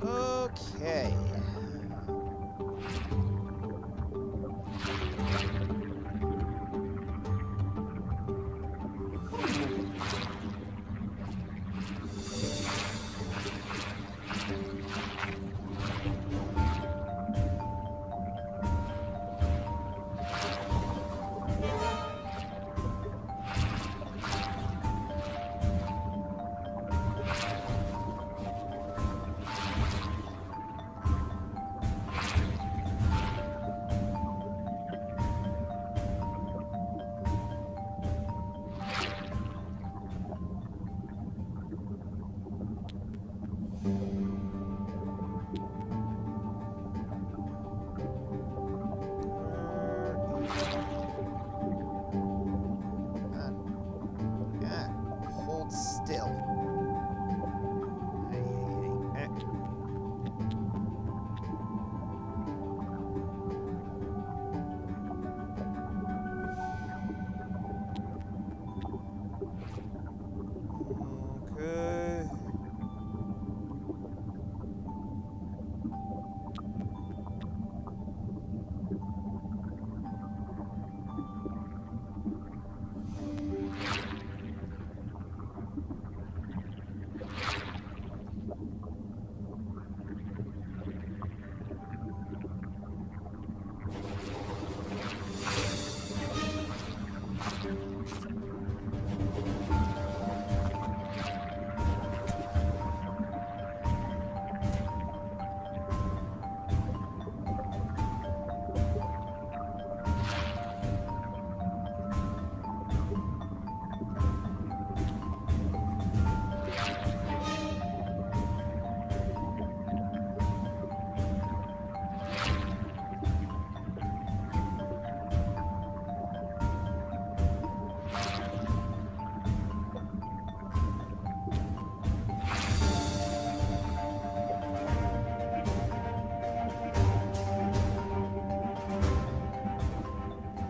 Okay. Hold still. Okay.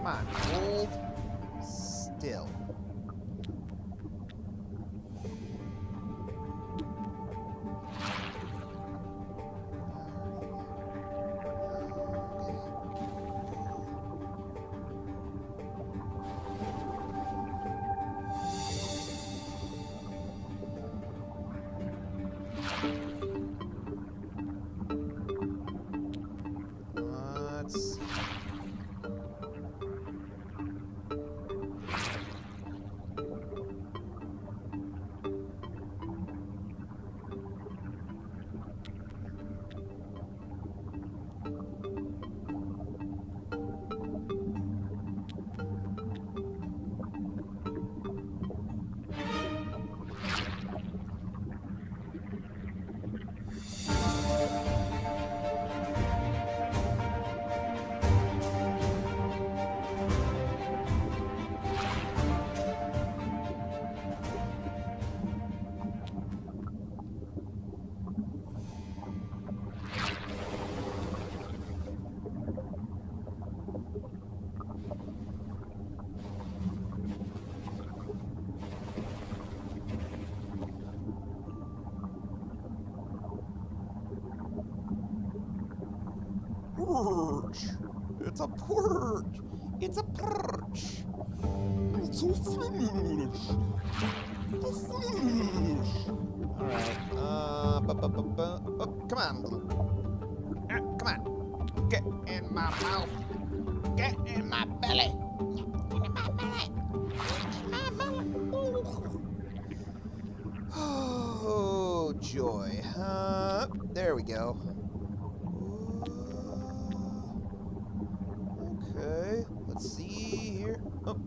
Come on, hold still. Let's see. Perch. It's a perch. It's a perch. It's a fish. A fish. All right. Come on, little. Come on. Get in my mouth. Get in my belly. Get in my belly. Get in my belly. Oh, joy. There we go. Okay, let's see here. Oh.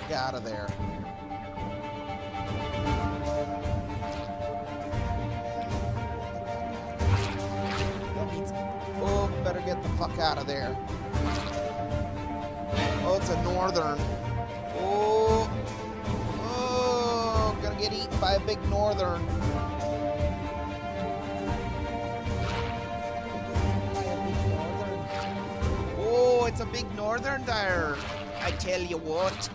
fuck out of there. Oh, better get the fuck out of there. Oh, it's a northern. Oh, oh, gonna get eaten by a big northern. Oh, it's a big northern there. I tell you what.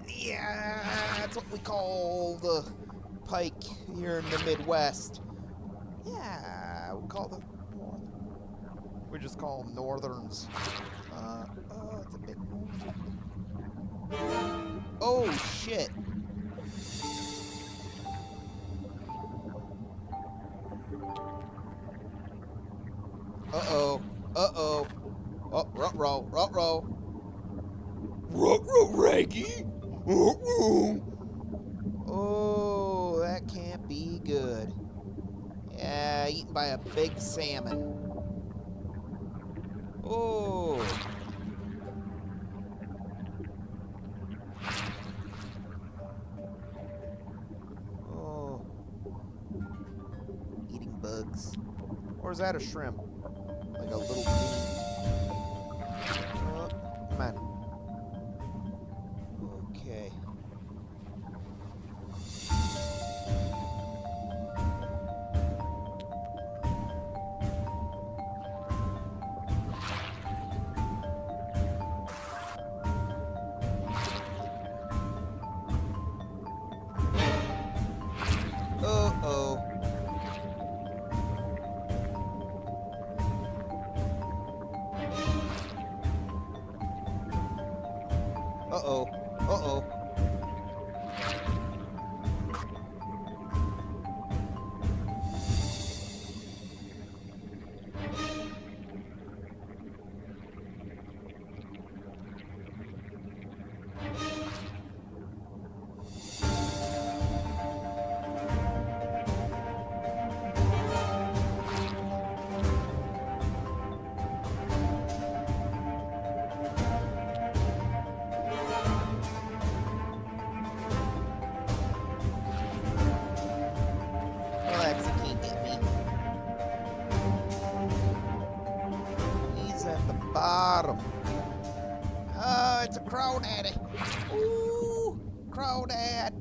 Yeah, that's what we call the pike here in the Midwest. Yeah, we call them northern. We just call them northerns. Oh, it's a big northern. Oh, shit. Uh-oh. Uh-oh. Oh, ruh-roh, ruh-roh. Ruh-roh, Raggy. Ruh-roh. Oh, that can't be good. Yeah, eaten by a big salmon. Oh. Oh. Eating bugs. Or is that a shrimp? Like a little bitty. Come on. Okay. Uh-oh. Uh-oh. Uh-oh. Relax, he can't get me. He's at the bottom. Oh, it's a crawdaddy. Ooh, crawdad.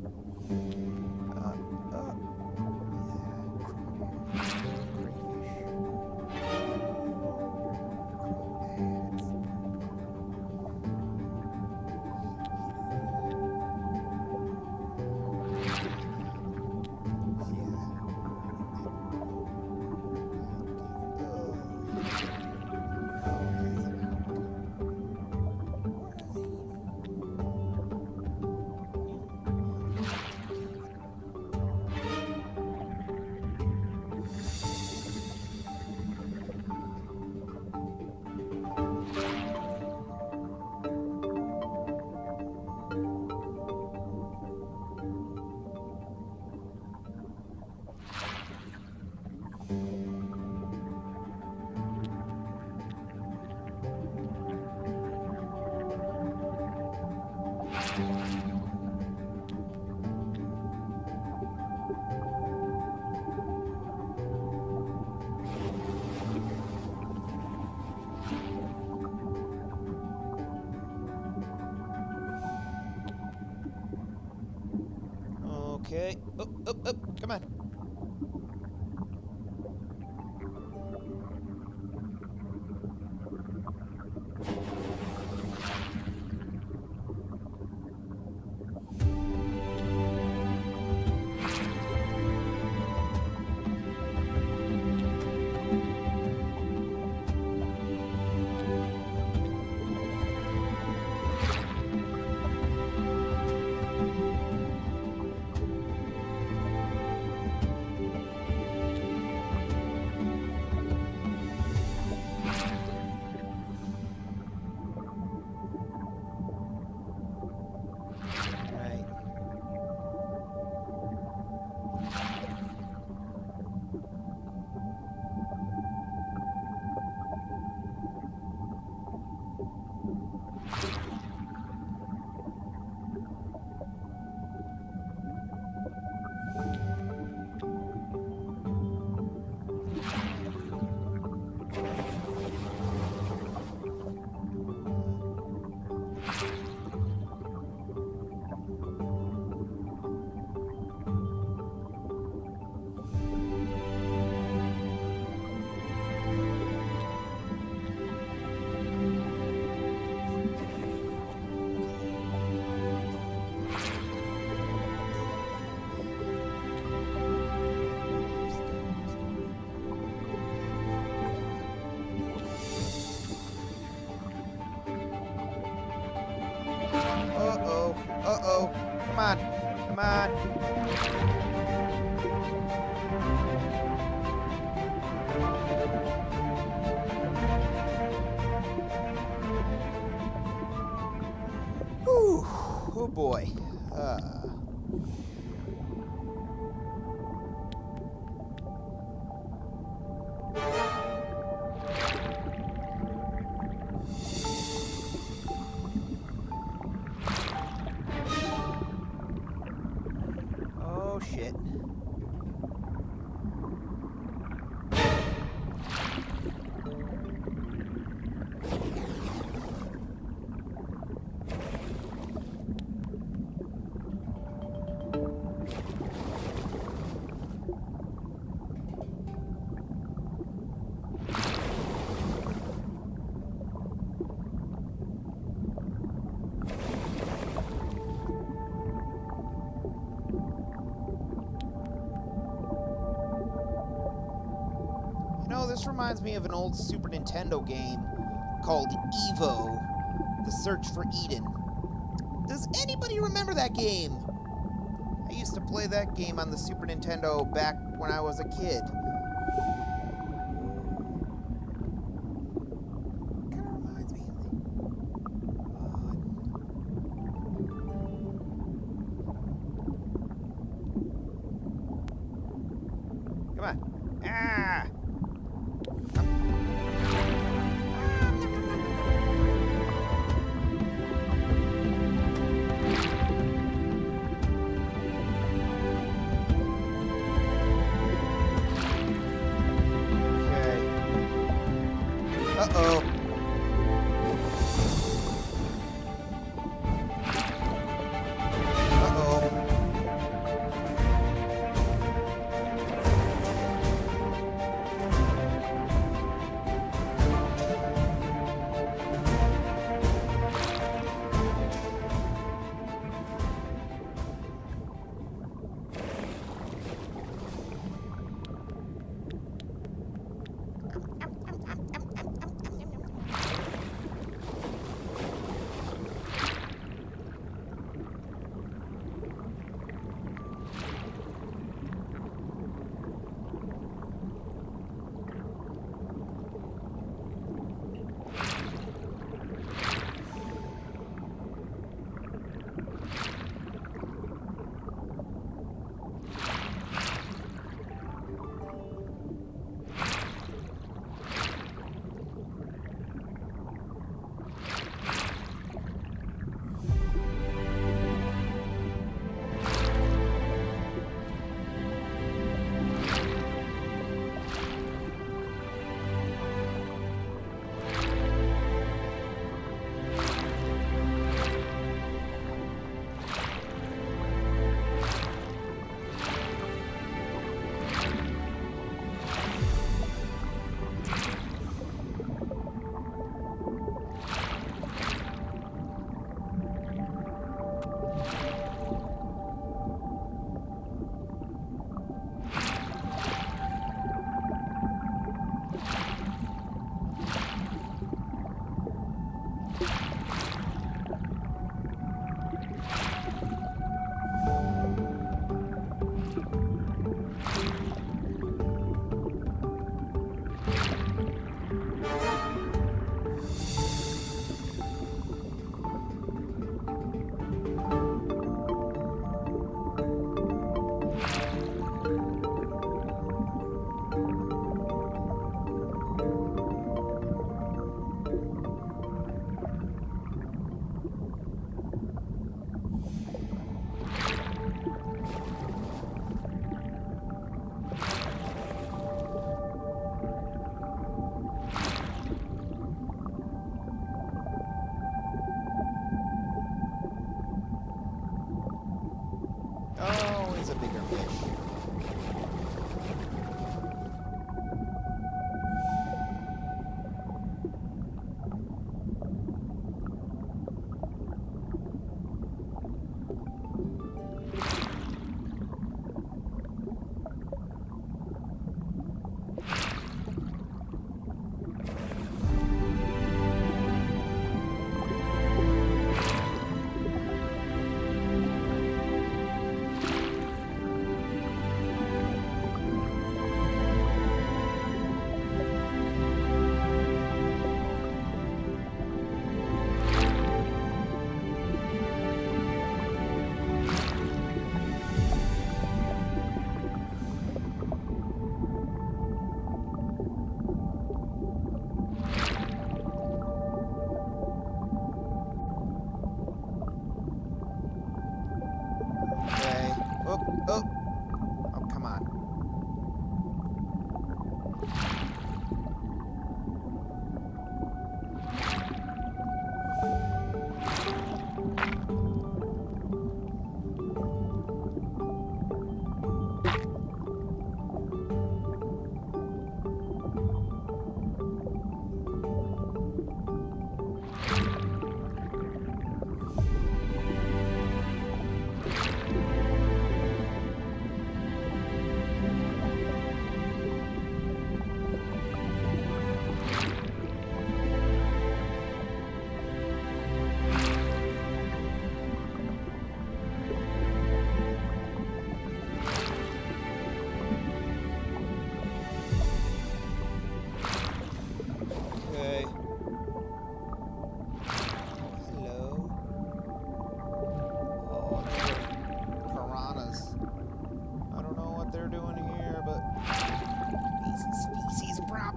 Okay. Up, up, up. Come on. boy. Oh, shit. You know, this reminds me of an old Super Nintendo game called Evo, The Search for Eden. Does anybody remember that game? I used to play that game on the Super Nintendo back when I was a kid. Kind of reminds me of the... Come on. Ah! Uh-oh. Uh-oh.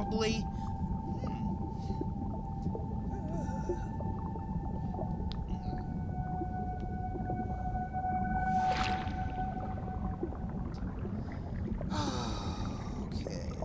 Probably. Okay.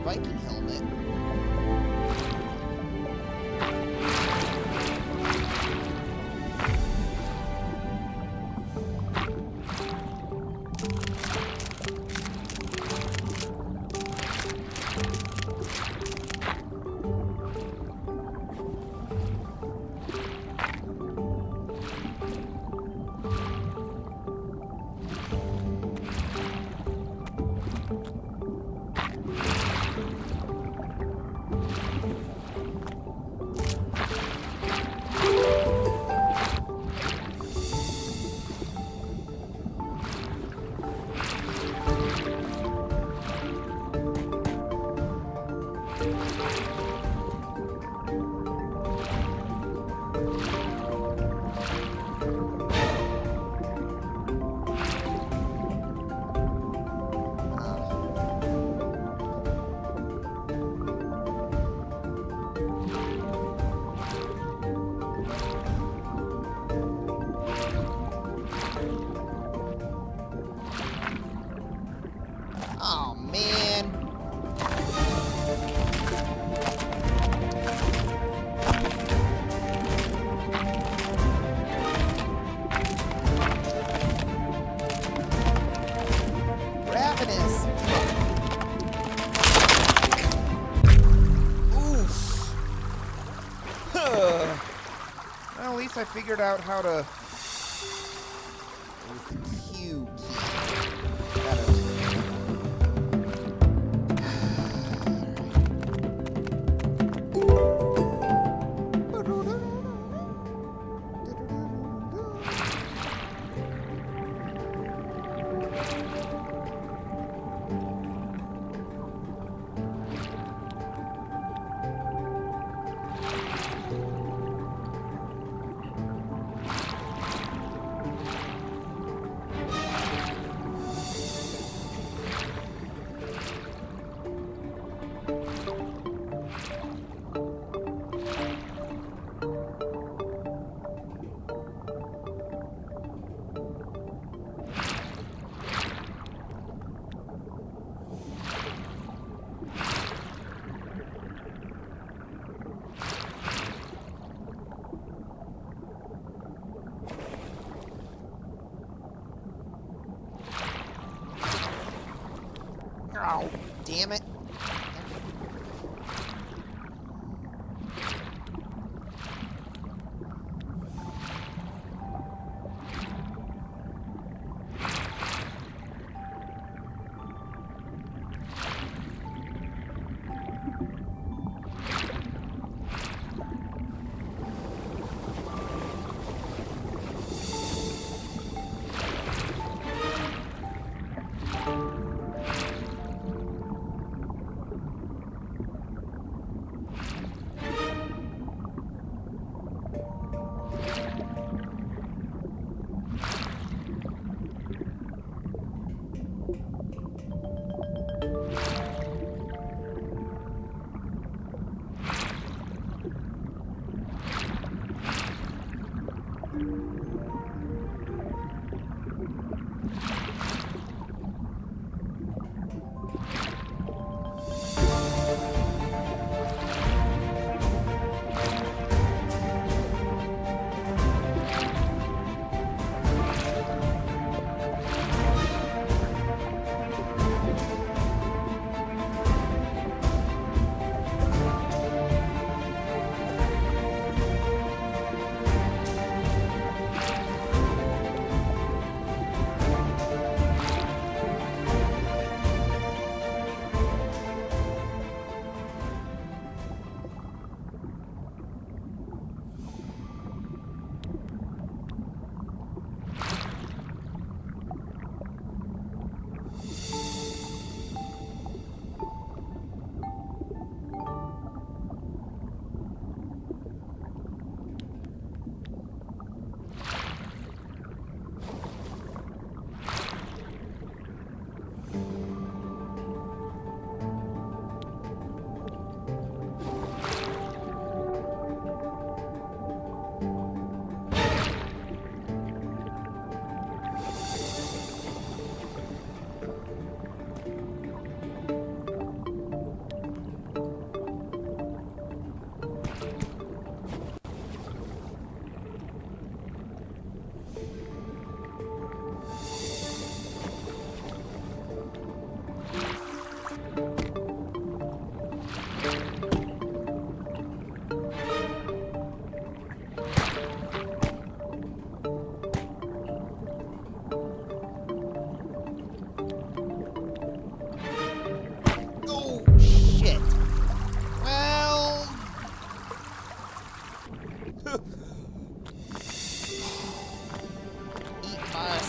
Viking helmet. Oh, man. Ravenous. Oof. Well, at least I figured out how to... With the Q key. Gotta... Oh, damn it.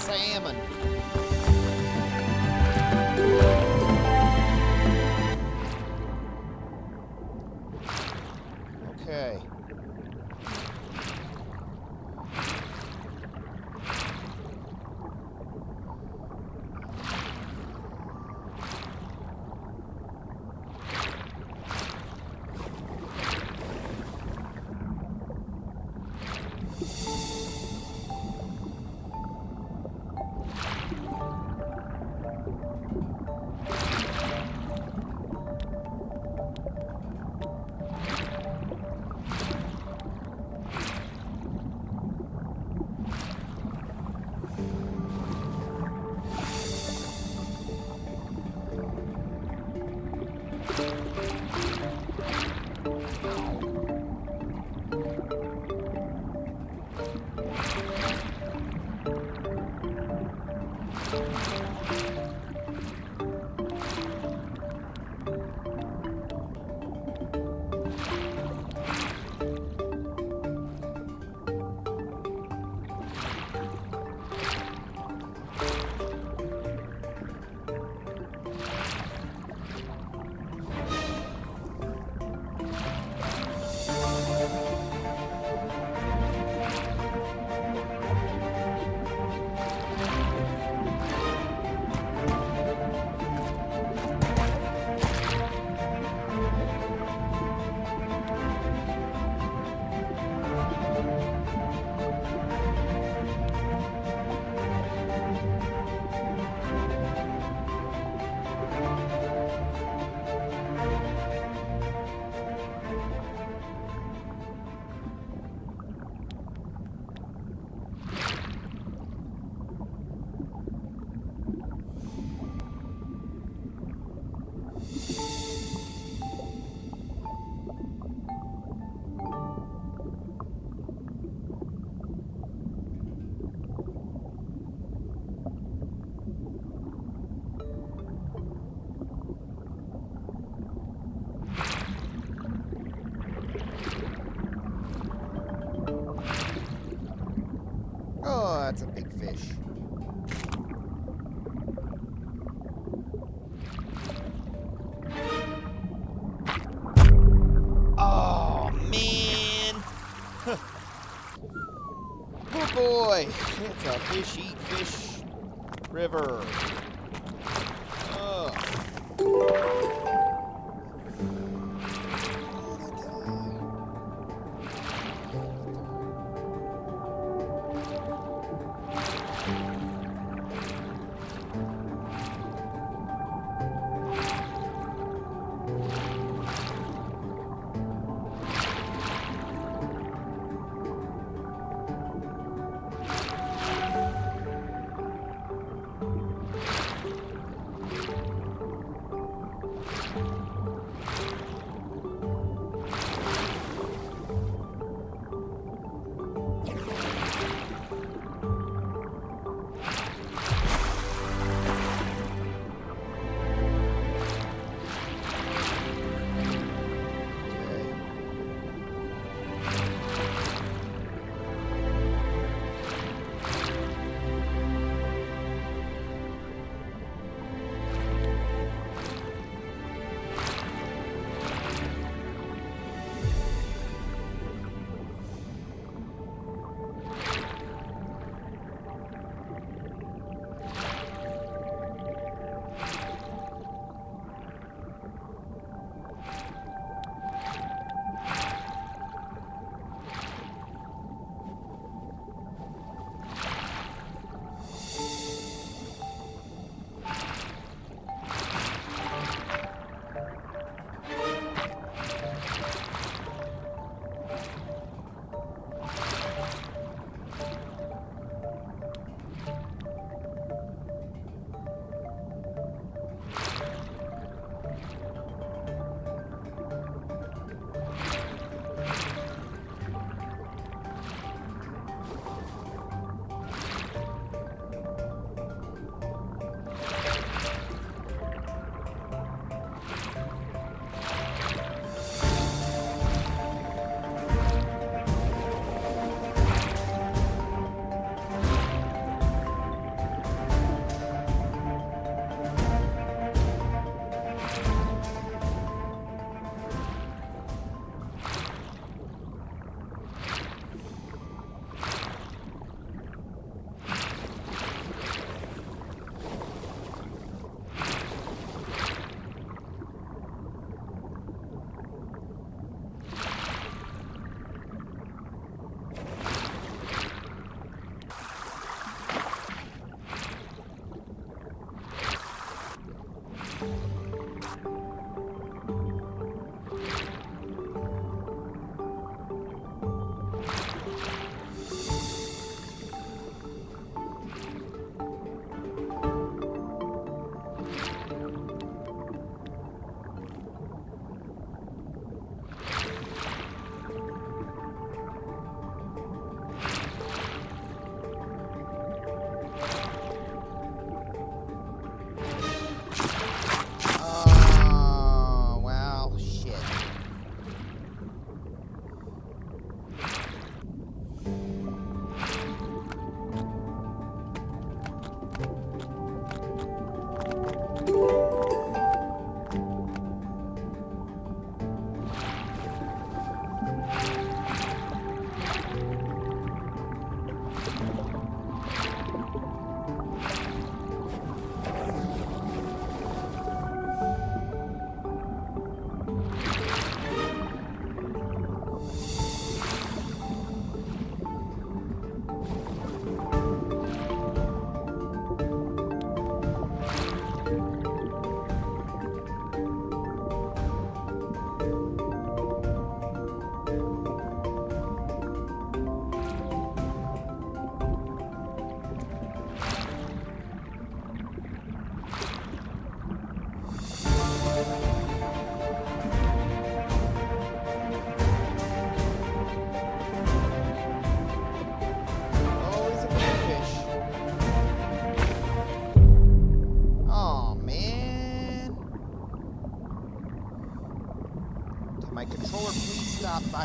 salmon. Okay. Oh, that's a big fish. Oh, man. Oh, boy. It's a fish eat fish river. Oh.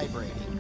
vibrating.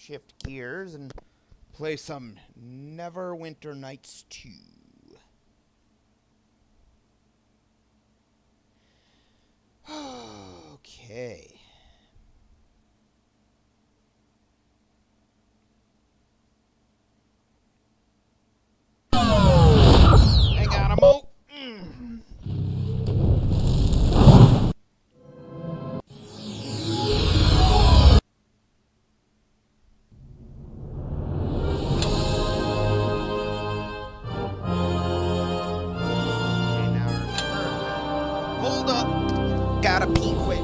shift gears and play some Neverwinter Nights 2. Okay. Hang on a mo. Hold up. Gotta pee quick.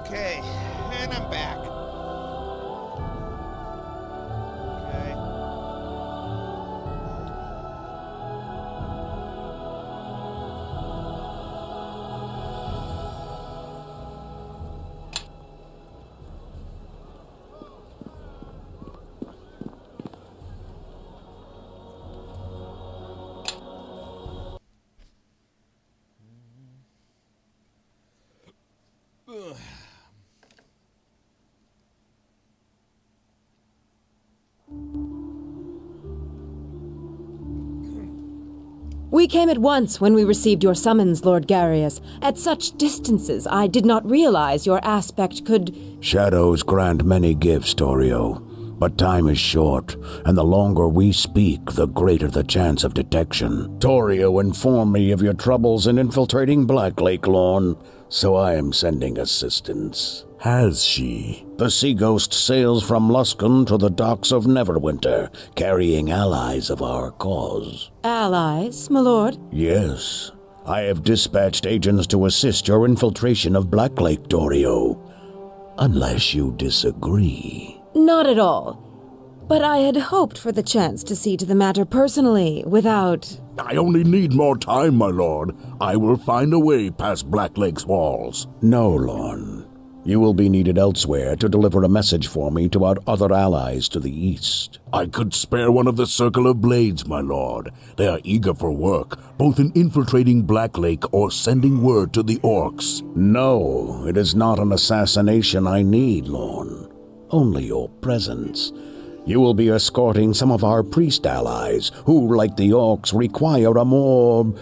Okay, and I'm back. Okay. Ugh. We came at once when we received your summons, Lord Garius. At such distances, I did not realize your aspect could... Shadows grant many gifts, Torio. But time is short, and the longer we speak, the greater the chance of detection. Torio informed me of your troubles in infiltrating Black Lake Lawn, so I am sending assistance. Has she? The Sea Ghost sails from Luskan to the docks of Neverwinter, carrying allies of our cause. Allies, my lord? Yes. I have dispatched agents to assist your infiltration of Black Lake, Torio. Unless you disagree. Not at all. But I had hoped for the chance to see to the matter personally, without... I only need more time, my lord. I will find a way past Black Lake's walls. No, Lorne. You will be needed elsewhere to deliver a message for me to our other allies to the east. I could spare one of the Circle of Blades, my lord. They are eager for work, both in infiltrating Black Lake or sending word to the orcs. No, it is not an assassination I need, Lorne. Only your presence. You will be escorting some of our priest allies, who, like the orcs, require a more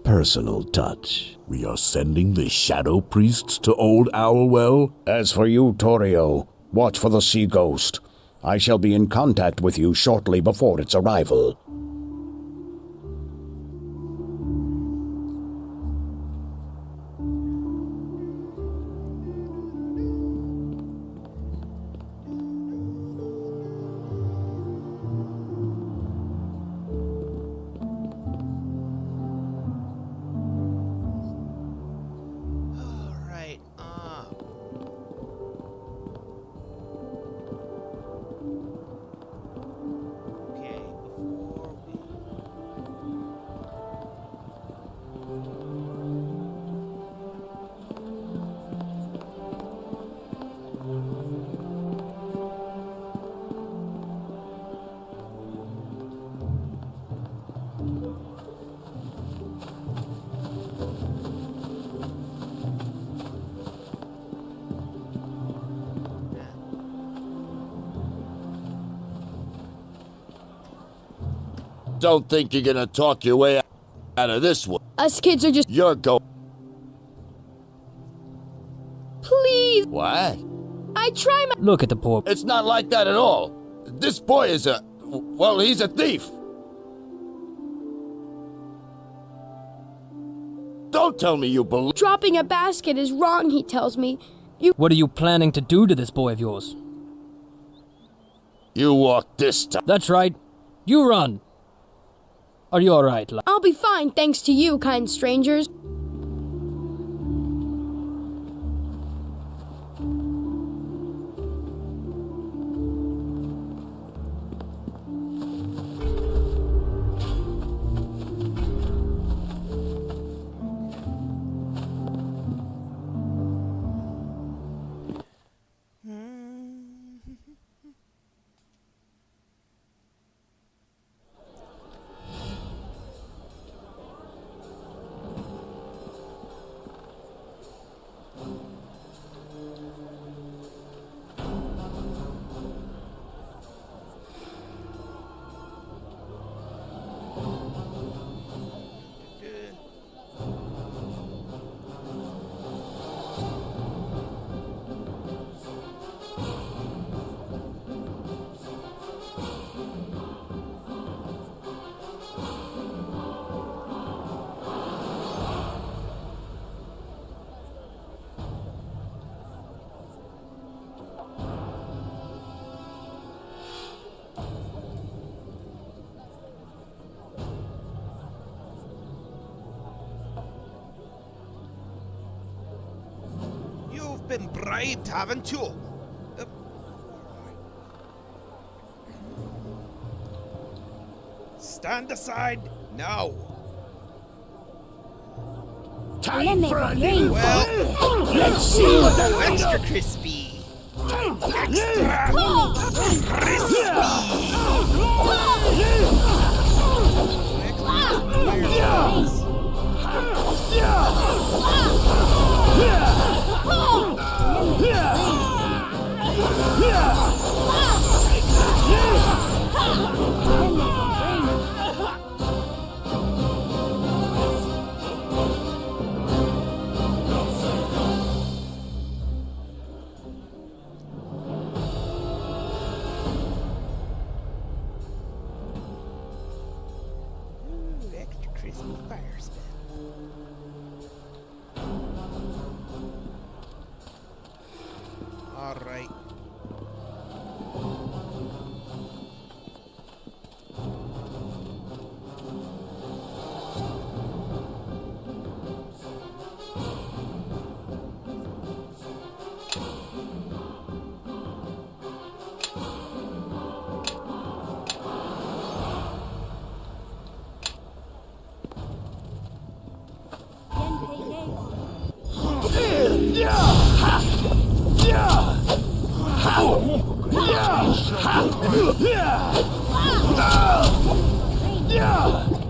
personal touch. We are sending the shadow priests to Old Owlwell? As for you, Torio, watch for the Sea Ghost. I shall be in contact with you shortly before its arrival. Don't think you're gonna talk your way out of this one. Us kids are just... You're going... Please! What? I try my... Look at the poor... It's not like that at all. This boy is a... well, he's a thief. Don't tell me you believe... Dropping a basket is wrong, he tells me. What are you planning to do to this boy of yours? You walk this time. That's right. You run. Are you alright, lad? I'll be fine, thanks to you, kind strangers. Been bribed, haven't you? Stand aside now. Time for a new... Well, let's see what that extra crispy. Extra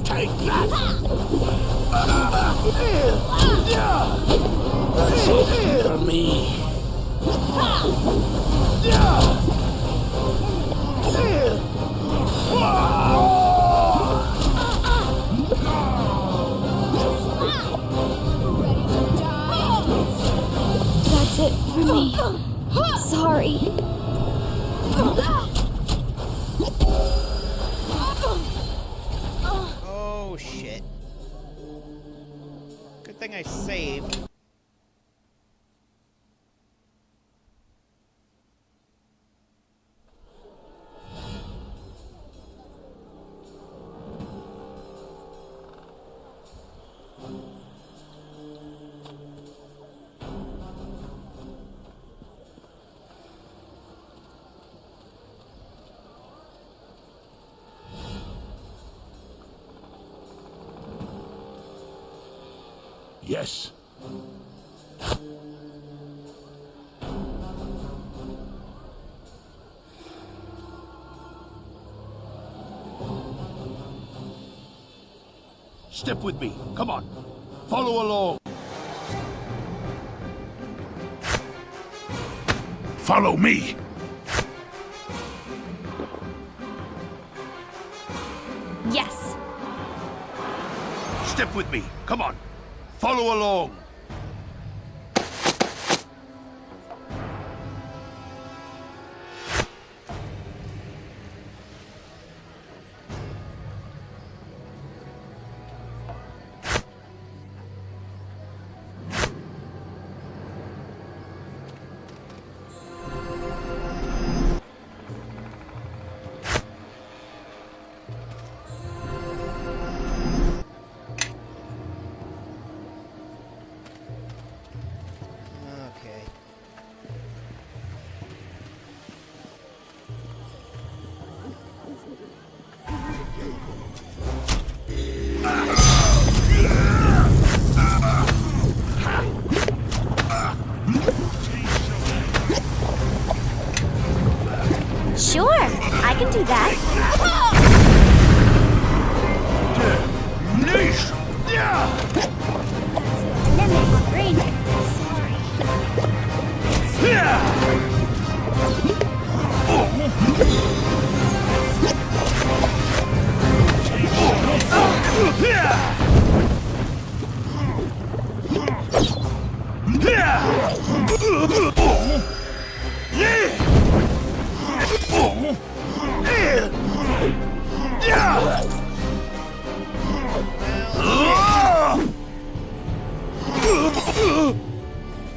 Take that! For me. That's it for me. Sorry. Oh, shit. Good thing I saved. Yes. Step with me. Come on. Follow along. Follow me. Yes. Step with me. Come on. Follow along. Okay. Sure, I can do that. Lemon green. Sorry.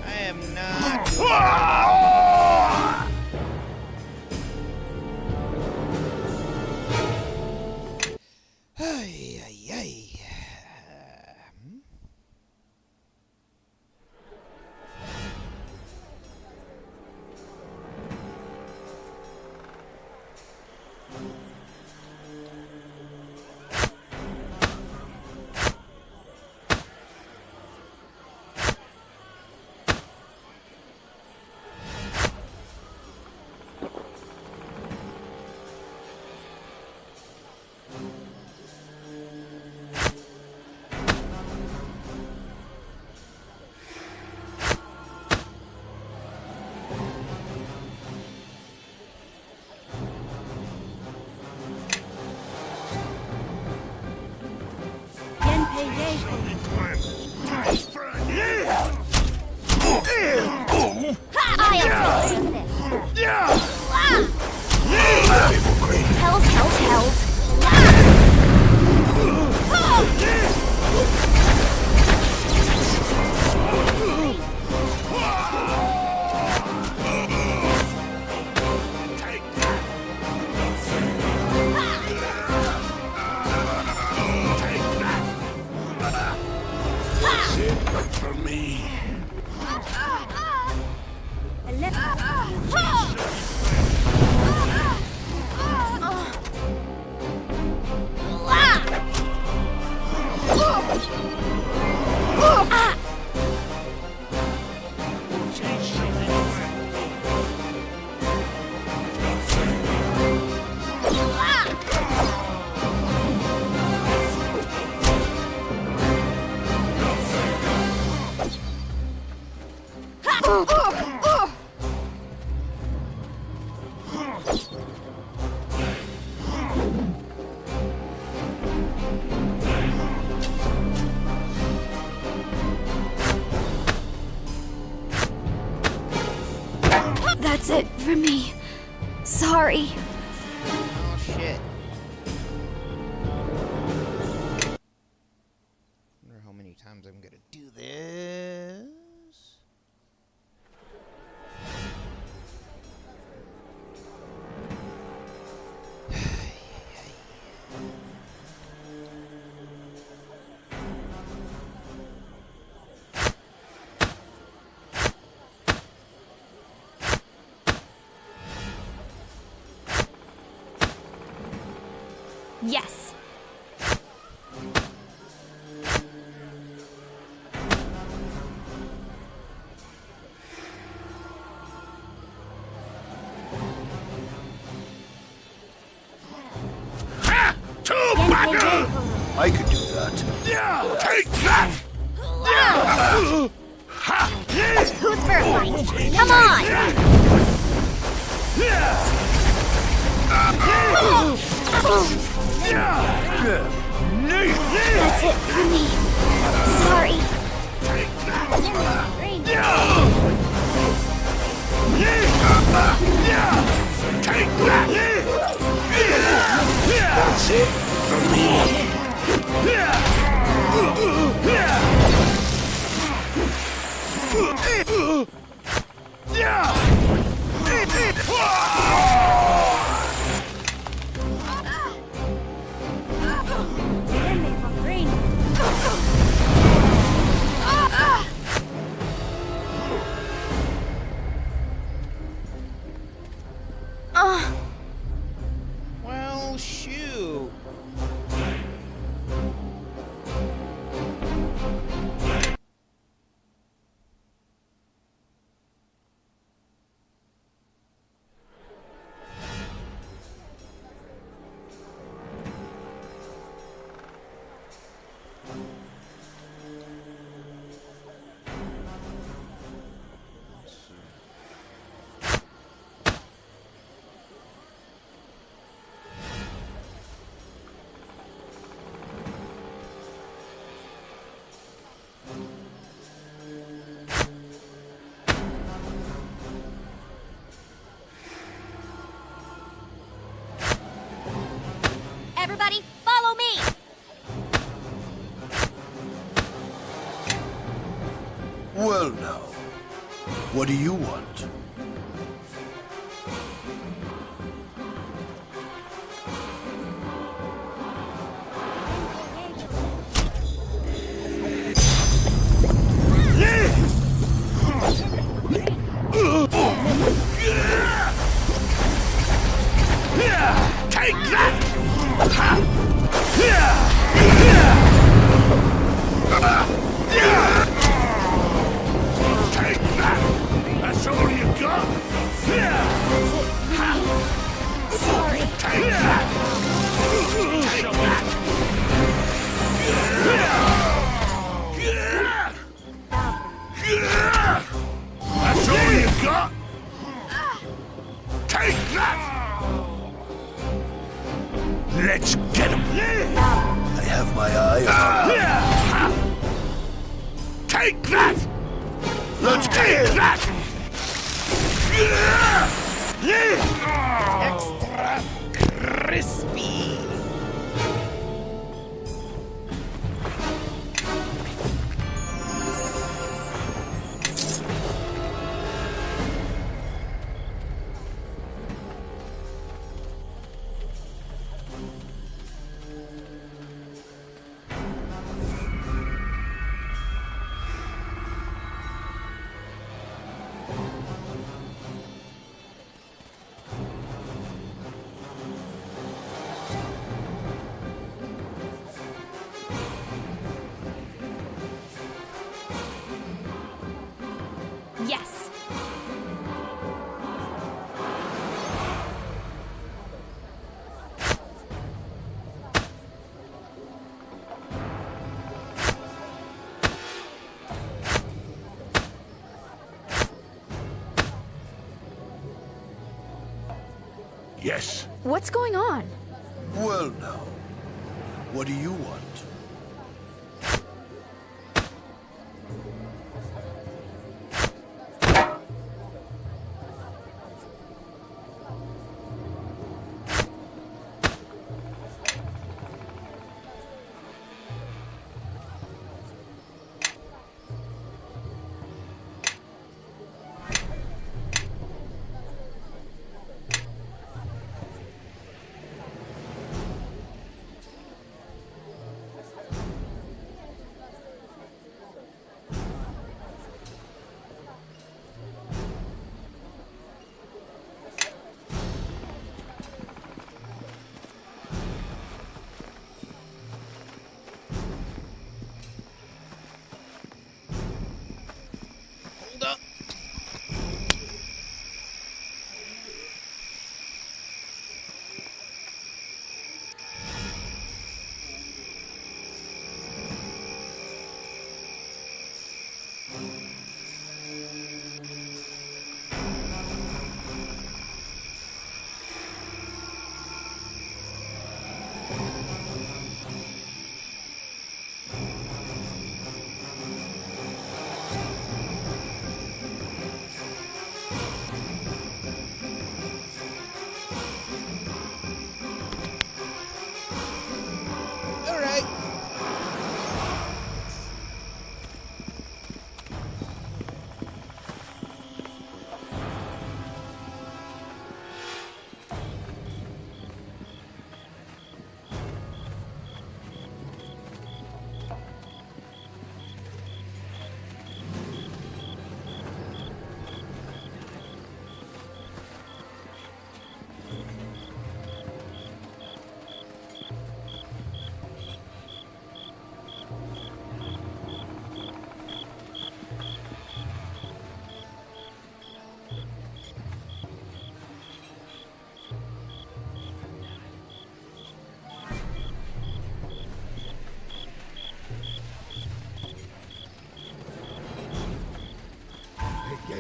I am not. Ay, ay, ay. For me. it from me. Sorry. Oh, shit. Wonder how many times I'm gonna do this. Yes. I could do that. Take that! Who's for a fight? Come on! That's it for me. Sorry. That's it for me. Well, shoot. Everybody, follow me! Well now, what do you want? Take that! Take that! That's all you got? Sorry. Take that! Take that! That's all you got? Take that! Let's get him! I have my eye on him. Take that! Let's take that! Extra crispy. Yes. Yes. What's going on? Well now, what do you want?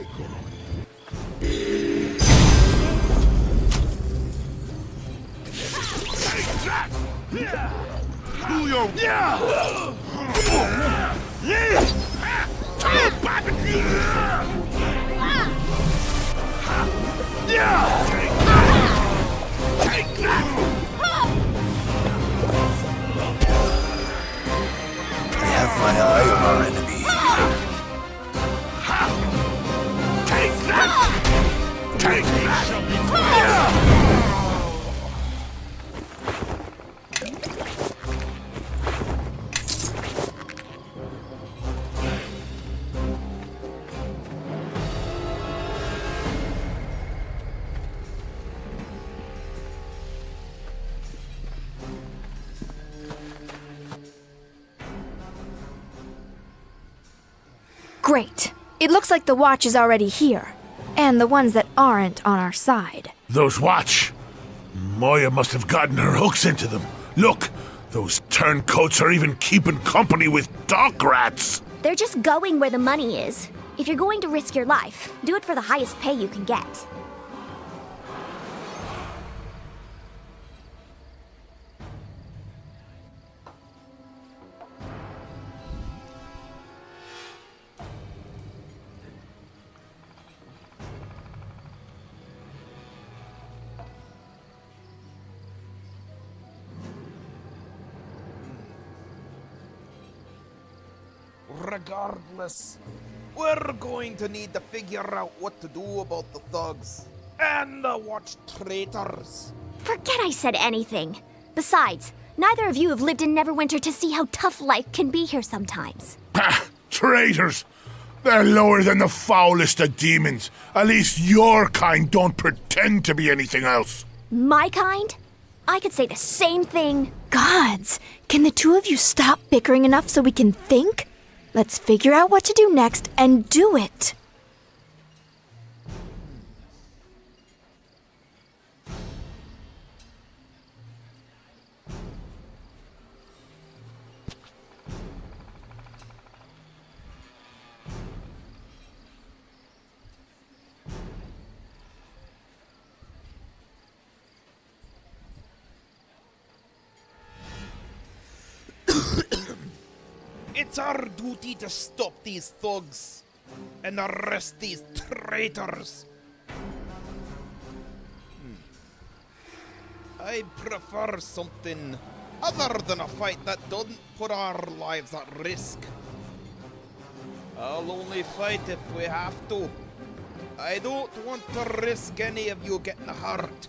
I have my eye on our enemy. Take that! Take that! Great. It looks like the watch is already here. And the ones that aren't on our side. Those watch. Moya must have gotten her hooks into them. Look, those turncoats are even keeping company with dock rats. They're just going where the money is. If you're going to risk your life, do it for the highest pay you can get. Regardless, we're going to need to figure out what to do about the thugs and the watch traitors. Forget I said anything. Besides, neither of you have lived in Neverwinter to see how tough life can be here sometimes. Ha! Traitors! They're lower than the foulest of demons. At least your kind don't pretend to be anything else. My kind? I could say the same thing. Gods, can the two of you stop bickering enough so we can think? Let's figure out what to do next and do it. It's our duty to stop these thugs and arrest these traitors. I prefer something other than a fight that doesn't put our lives at risk. I'll only fight if we have to. I don't want to risk any of you getting hurt.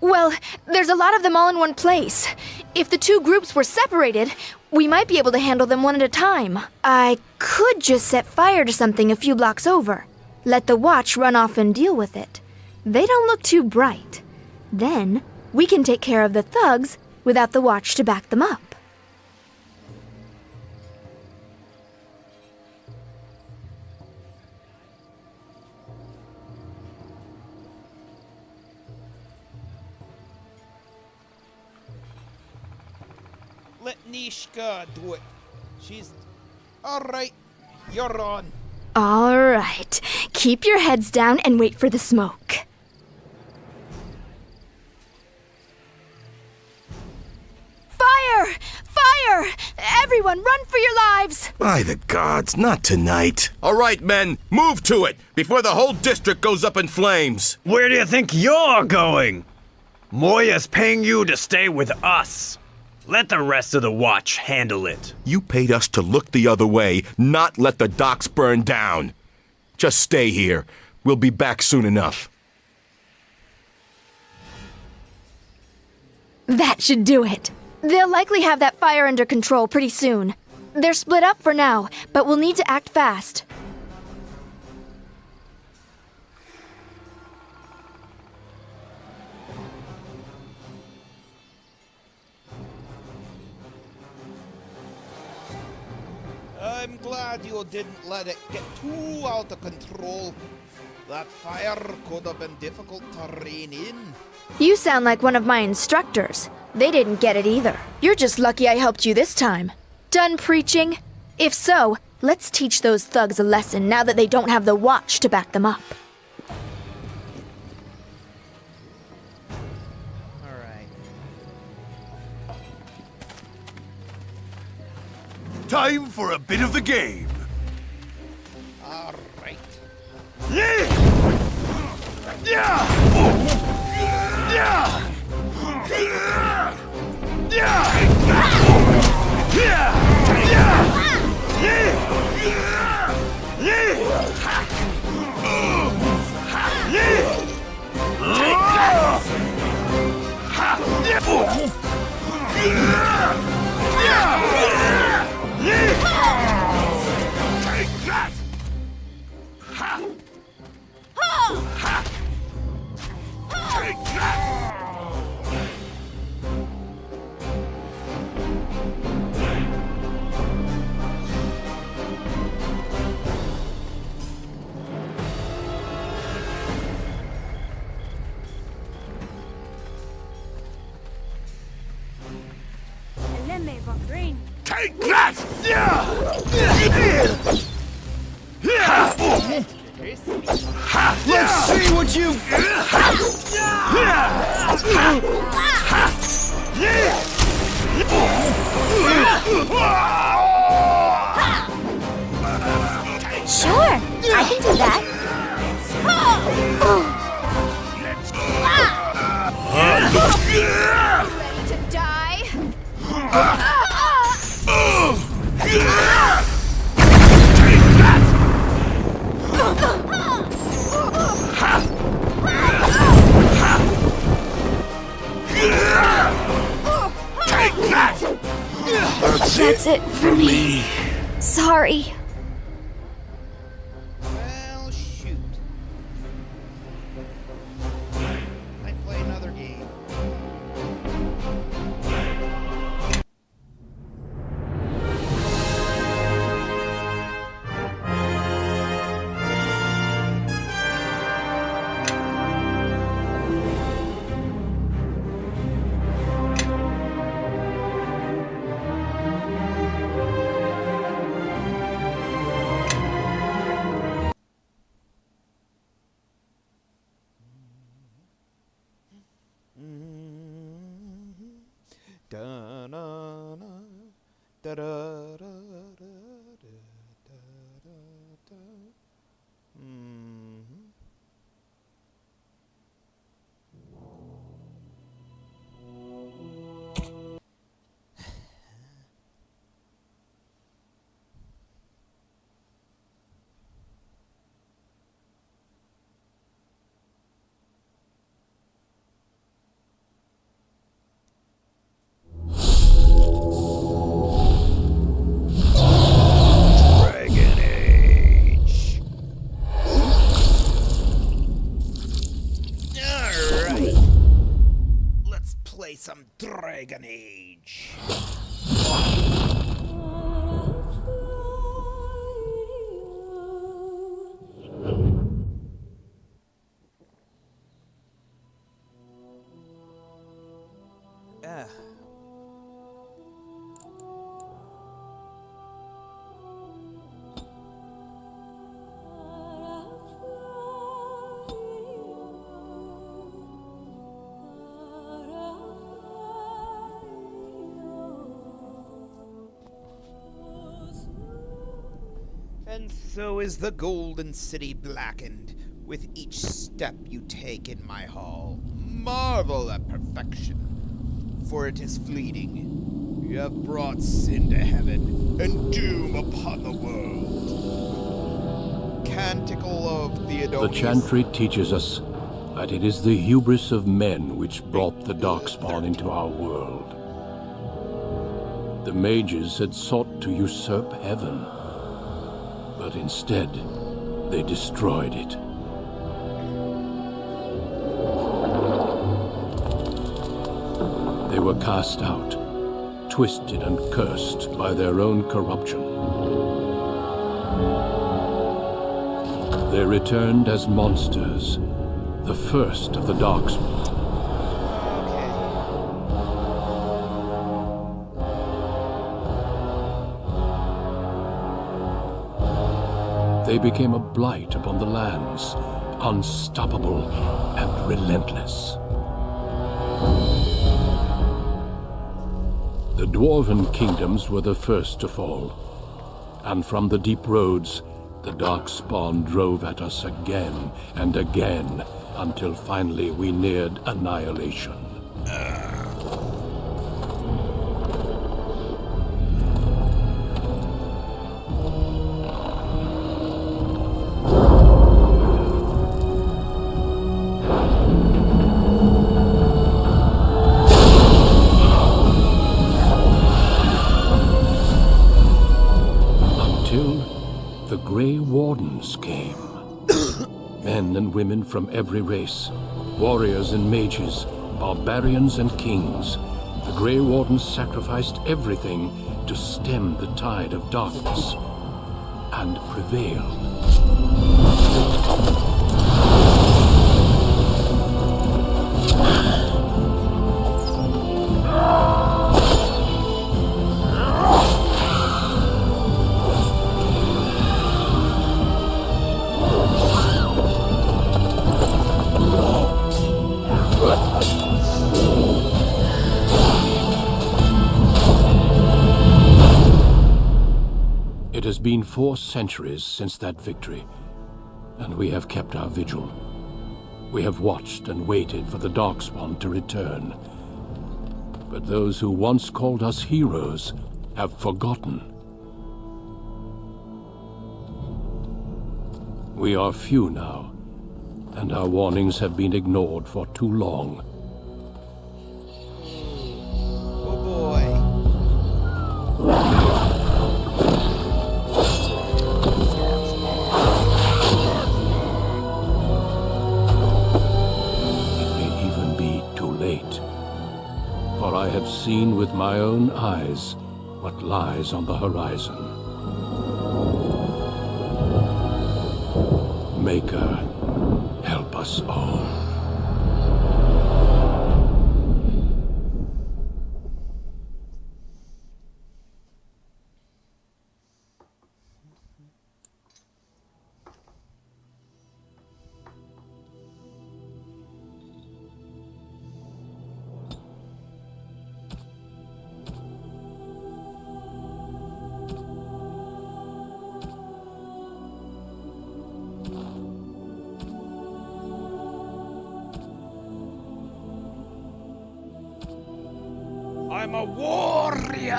Well, there's a lot of them all in one place. If the two groups were separated, we might be able to handle them one at a time. I could just set fire to something a few blocks over. Let the watch run off and deal with it. They don't look too bright. Then, we can take care of the thugs without the watch to back them up. Let Nishka do it. She's... Alright, you're on. All right. Keep your heads down and wait for the smoke. Fire! Fire! Everyone, run for your lives! By the gods, not tonight. All right, men, move to it before the whole district goes up in flames. Where do you think you're going? Moya's paying you to stay with us. Let the rest of the watch handle it. You paid us to look the other way, not let the docks burn down. Just stay here. We'll be back soon enough. That should do it. They'll likely have that fire under control pretty soon. They're split up for now, but we'll need to act fast. I'm glad you didn't let it get too out of control. That fire could have been difficult to rein in. You sound like one of my instructors. They didn't get it either. You're just lucky I helped you this time. Done preaching? If so, let's teach those thugs a lesson now that they don't have the watch to back them up. Alright. Time for a bit of the game. Alright. Take that! Let's see what you... Sure, I can do that. Ready to die? That's it for me. Sorry. Well, shoot. Might play another game. Da-na-na, da-da-da-da-da-da-da-da. Mhm. Dragon Age. Alright. Let's play some Dragon Age. Ah. And so is the golden city blackened with each step you take in my hall. Marvel at perfection, for it is fleeting. You have brought sin to heaven and doom upon the world. Canticle of Theodosius. The chantry teaches us that it is the hubris of men which brought the Darkspawn into our world. The mages had sought to usurp heaven, but instead, they destroyed it. They were cast out, twisted and cursed by their own corruption. They returned as monsters, the first of the Darkspawn. They became a blight upon the lands, unstoppable and relentless. The dwarven kingdoms were the first to fall, and from the deep roads, the Darkspawn drove at us again and again, until finally we neared annihilation. The Grey Wardens came. Men and women from every race, warriors and mages, barbarians and kings. The Grey Wardens sacrificed everything to stem the tide of darkness, and prevailed. It has been 4 centuries since that victory, and we have kept our vigil. We have watched and waited for the Darkspawn to return. But those who once called us heroes have forgotten. We are few now, and our warnings have been ignored for too long. Oh boy. For I have seen with my own eyes what lies on the horizon. Maker, help us all. I'm a warrior!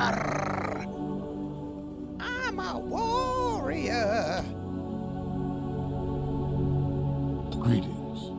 I'm a warrior! Greetings.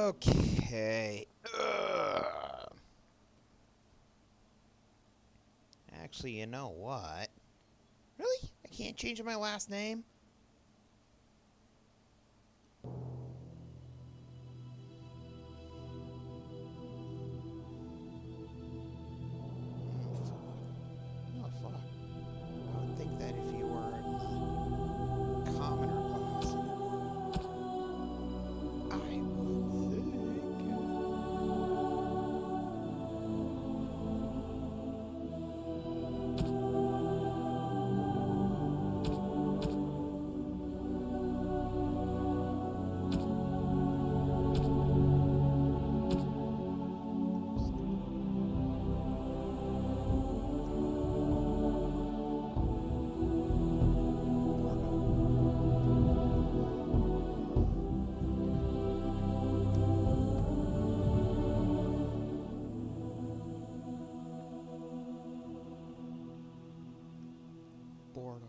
Okay. Ugh. Actually, you know what? Really? I can't change my last name? Oh, fuck. I would think that if you were in the commoner class, I would think. Bordeaux.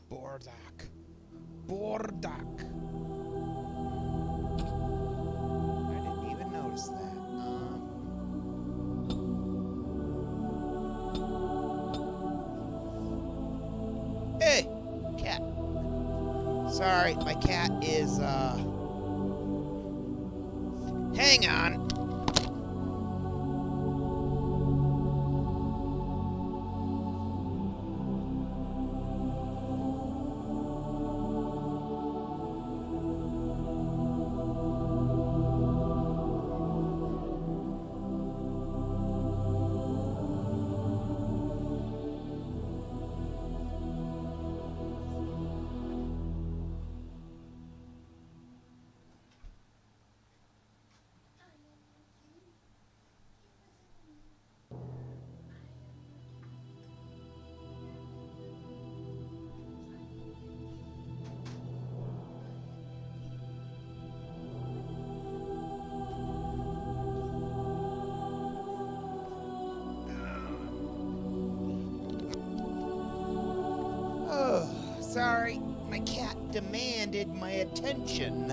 Bordak. Bordak. I didn't even notice that. Hey, cat. Sorry, my cat is, hang on. Sorry, my cat demanded my attention.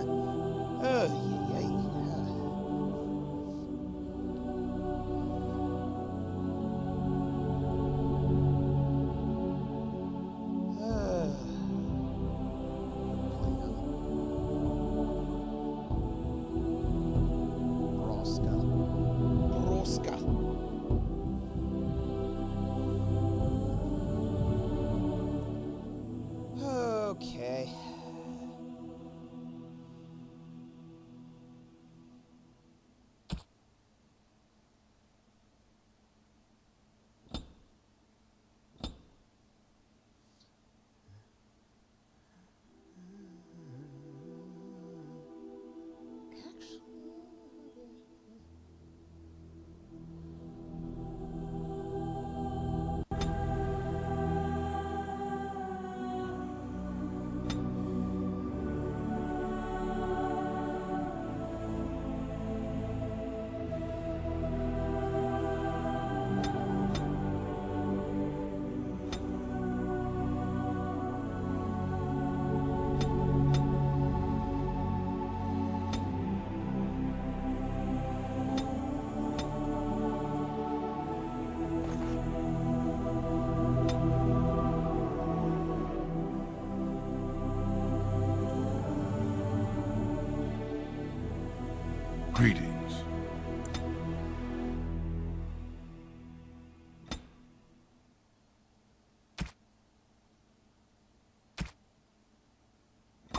Broska. Broska. Okay.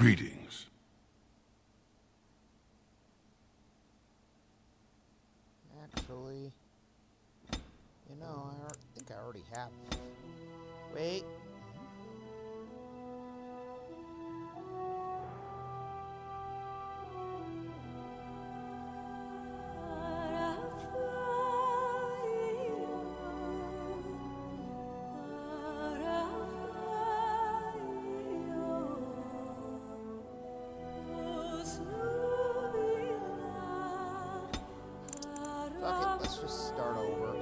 Greetings. Actually, you know, think I already have. Wait. Fuck it, let's just start over.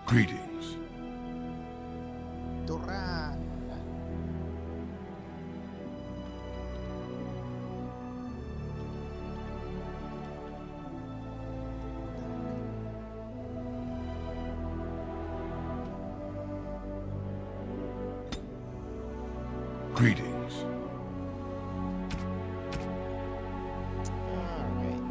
Greetings. Duran. Greetings. Alright.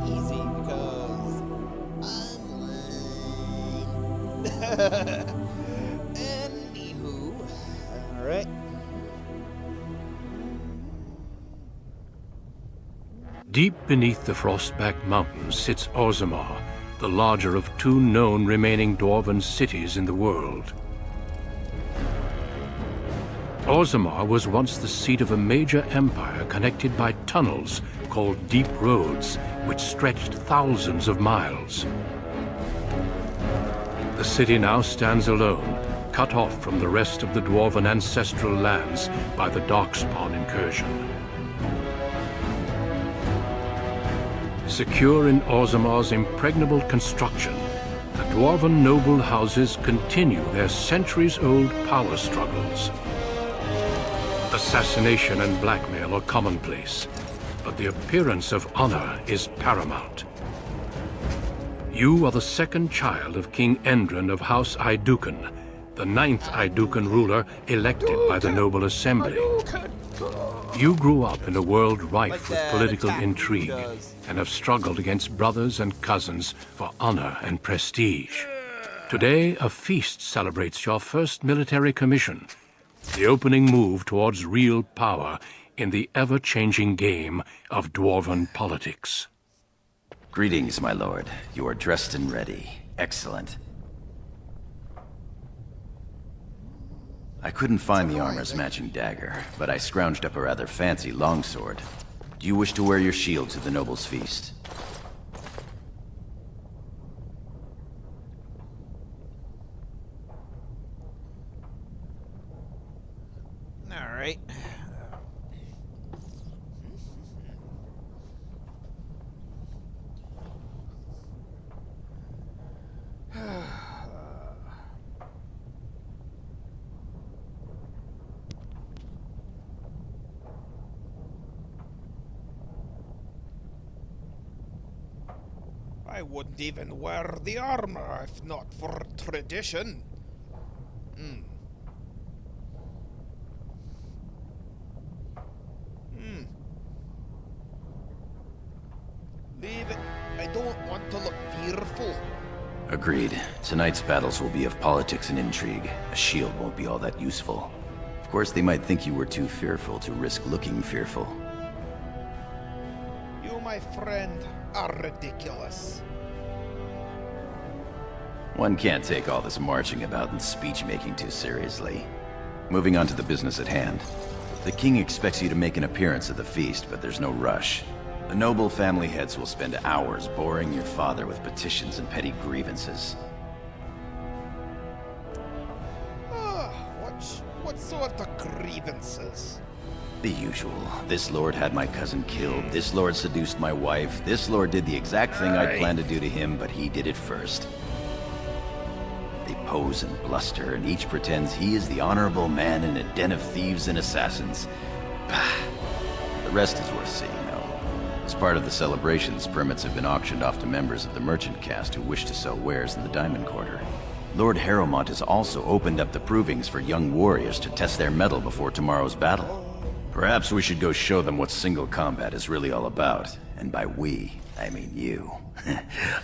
Easy because I'm lame. Anywho, alright. Deep beneath the Frostback Mountains sits Orzammar, the larger of two known remaining dwarven cities in the world. Orzammar was once the seat of a major empire connected by tunnels called Deep Roads, which stretched thousands of miles. The city now stands alone, cut off from the rest of the dwarven ancestral lands by the Darkspawn incursion. Secure in Orzammar's impregnable construction, the dwarven noble houses continue their centuries-old power struggles. Assassination and blackmail are commonplace, but the appearance of honor is paramount. You are the second child of King Endron of House Iduken, the 9th Iduken ruler elected by the noble assembly. You grew up in a world rife with political intrigue and have struggled against brothers and cousins for honor and prestige. Today, a feast celebrates your first military commission, the opening move towards real power in the ever-changing game of dwarven politics. Greetings, my lord. You are dressed and ready. Excellent. I couldn't find the armor's matching dagger, but I scrounged up a rather fancy longsword. Do you wish to wear your shield to the noble's feast? All right. I wouldn't even wear the armor if not for tradition. Leave it. I don't want to look fearful. Agreed. Tonight's battles will be of politics and intrigue. A shield won't be all that useful. Of course, they might think you were too fearful to risk looking fearful. You, my friend, are ridiculous. One can't take all this marching about and speech-making too seriously. Moving on to the business at hand. The king expects you to make an appearance at the feast, but there's no rush. The noble family heads will spend hours boring your father with petitions and petty grievances. What sort of grievances? The usual. This lord had my cousin killed, this lord seduced my wife, this lord did the exact thing I'd planned to do to him, but he did it first. They pose and bluster, and each pretends he is the honorable man in a den of thieves and assassins. The rest is worth seeing, though. As part of the celebrations, permits have been auctioned off to members of the merchant caste who wish to sell wares in the Diamond Quarter. Lord Harrowmont has also opened up the provings for young warriors to test their mettle before tomorrow's battle. Perhaps we should go show them what single combat is really all about. And by we, I mean you.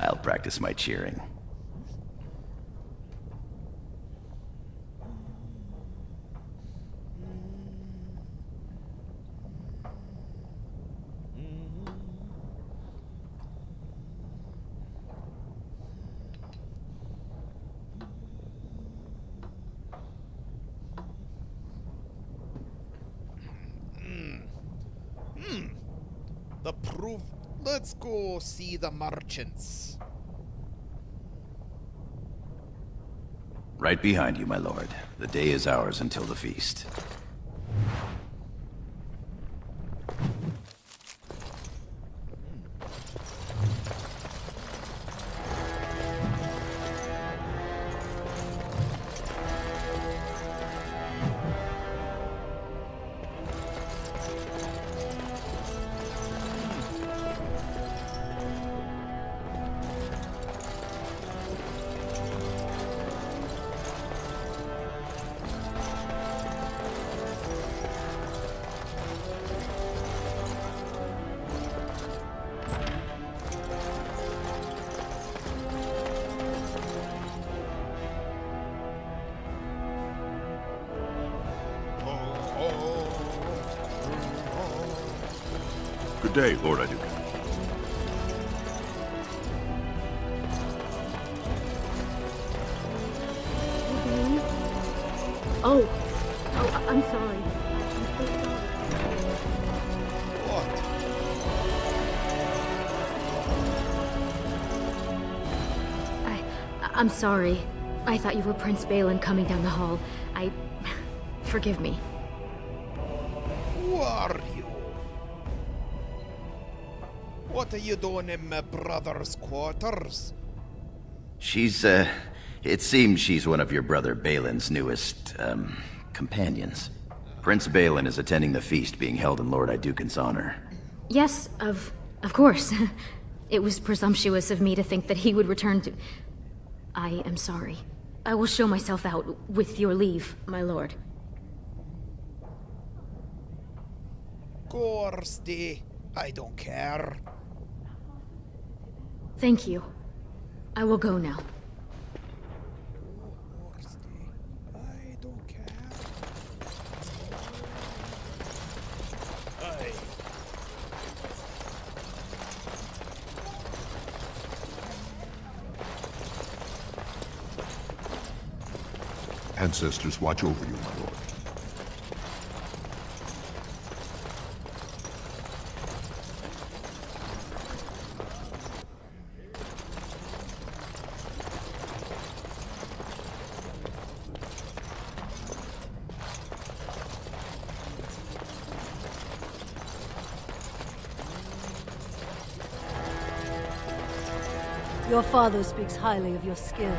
I'll practice my cheering. The proof. Let's go see the merchants. Right behind you, my lord. The day is ours until the feast. Good day, Lord Iduka. Oh, I'm sorry. I'm so sorry. I'm sorry. I thought you were Prince Balin coming down the hall. Forgive me. Who are you? What are you doing in my brother's quarters? It seems she's one of your brother Balin's newest, companions. Prince Balin is attending the feast being held in Lord Idukan's honor. Yes, of course. It was presumptuous of me to think that he would return to... I am sorry. I will show myself out, with your leave, my lord. Gorsty, I don't care. Thank you. I will go now. I don't care. ancestors watch over you, my lord. Your father speaks highly of your skill.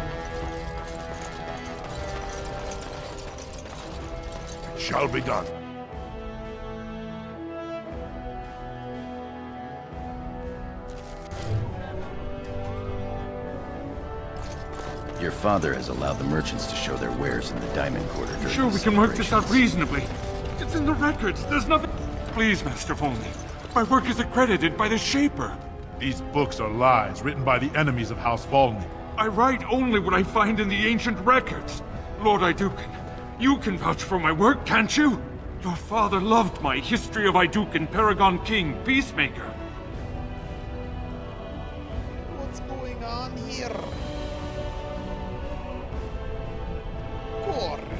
It shall be done. Your father has allowed the merchants to show their wares in the Diamond Quarter during Sure, the we can work this out celebrations. reasonably. It's in the records. There's nothing. Please, Master Volney. My work is accredited by the Shaper. These books are lies written by the enemies of House Volney. I write only what I find in the ancient records. Lord Iduken, you can vouch for my work, can't you? Your father loved my History of Iduken, Paragon King, Peacemaker. What's going on here? Gordon,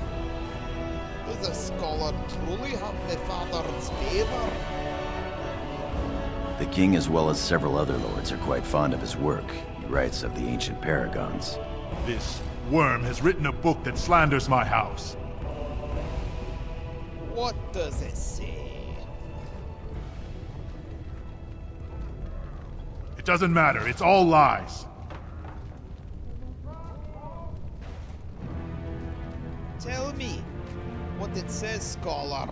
does a scholar truly have my father's favor? The king, as well as several other lords, are quite fond of his work. He writes of the ancient paragons. This worm has written a book that slanders my house. What does it say? It doesn't matter, it's all lies. Tell me what it says, scholar.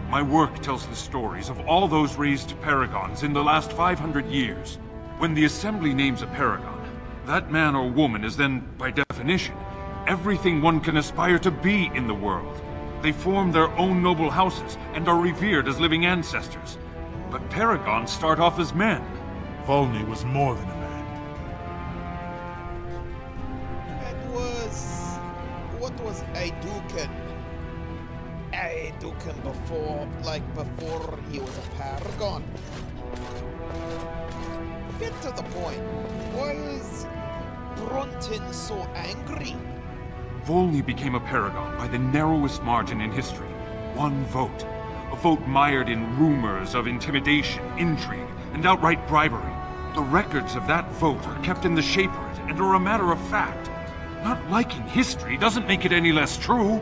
My work tells the stories of all those raised paragons in the last 500 years. When the Assembly names a paragon, that man or woman is then, by definition, everything one can aspire to be in the world. They form their own noble houses and are revered as living ancestors. But paragons start off as men. Volney was more than a man. What was Iduken? Iduken before he was a paragon. Get to the point. Why is Brunton so angry? Volney became a paragon by the narrowest margin in history. One vote. A vote mired in rumors of intimidation, intrigue, and outright bribery. The records of that vote are kept in the Shaperate and are a matter of fact. Not liking history doesn't make it any less true.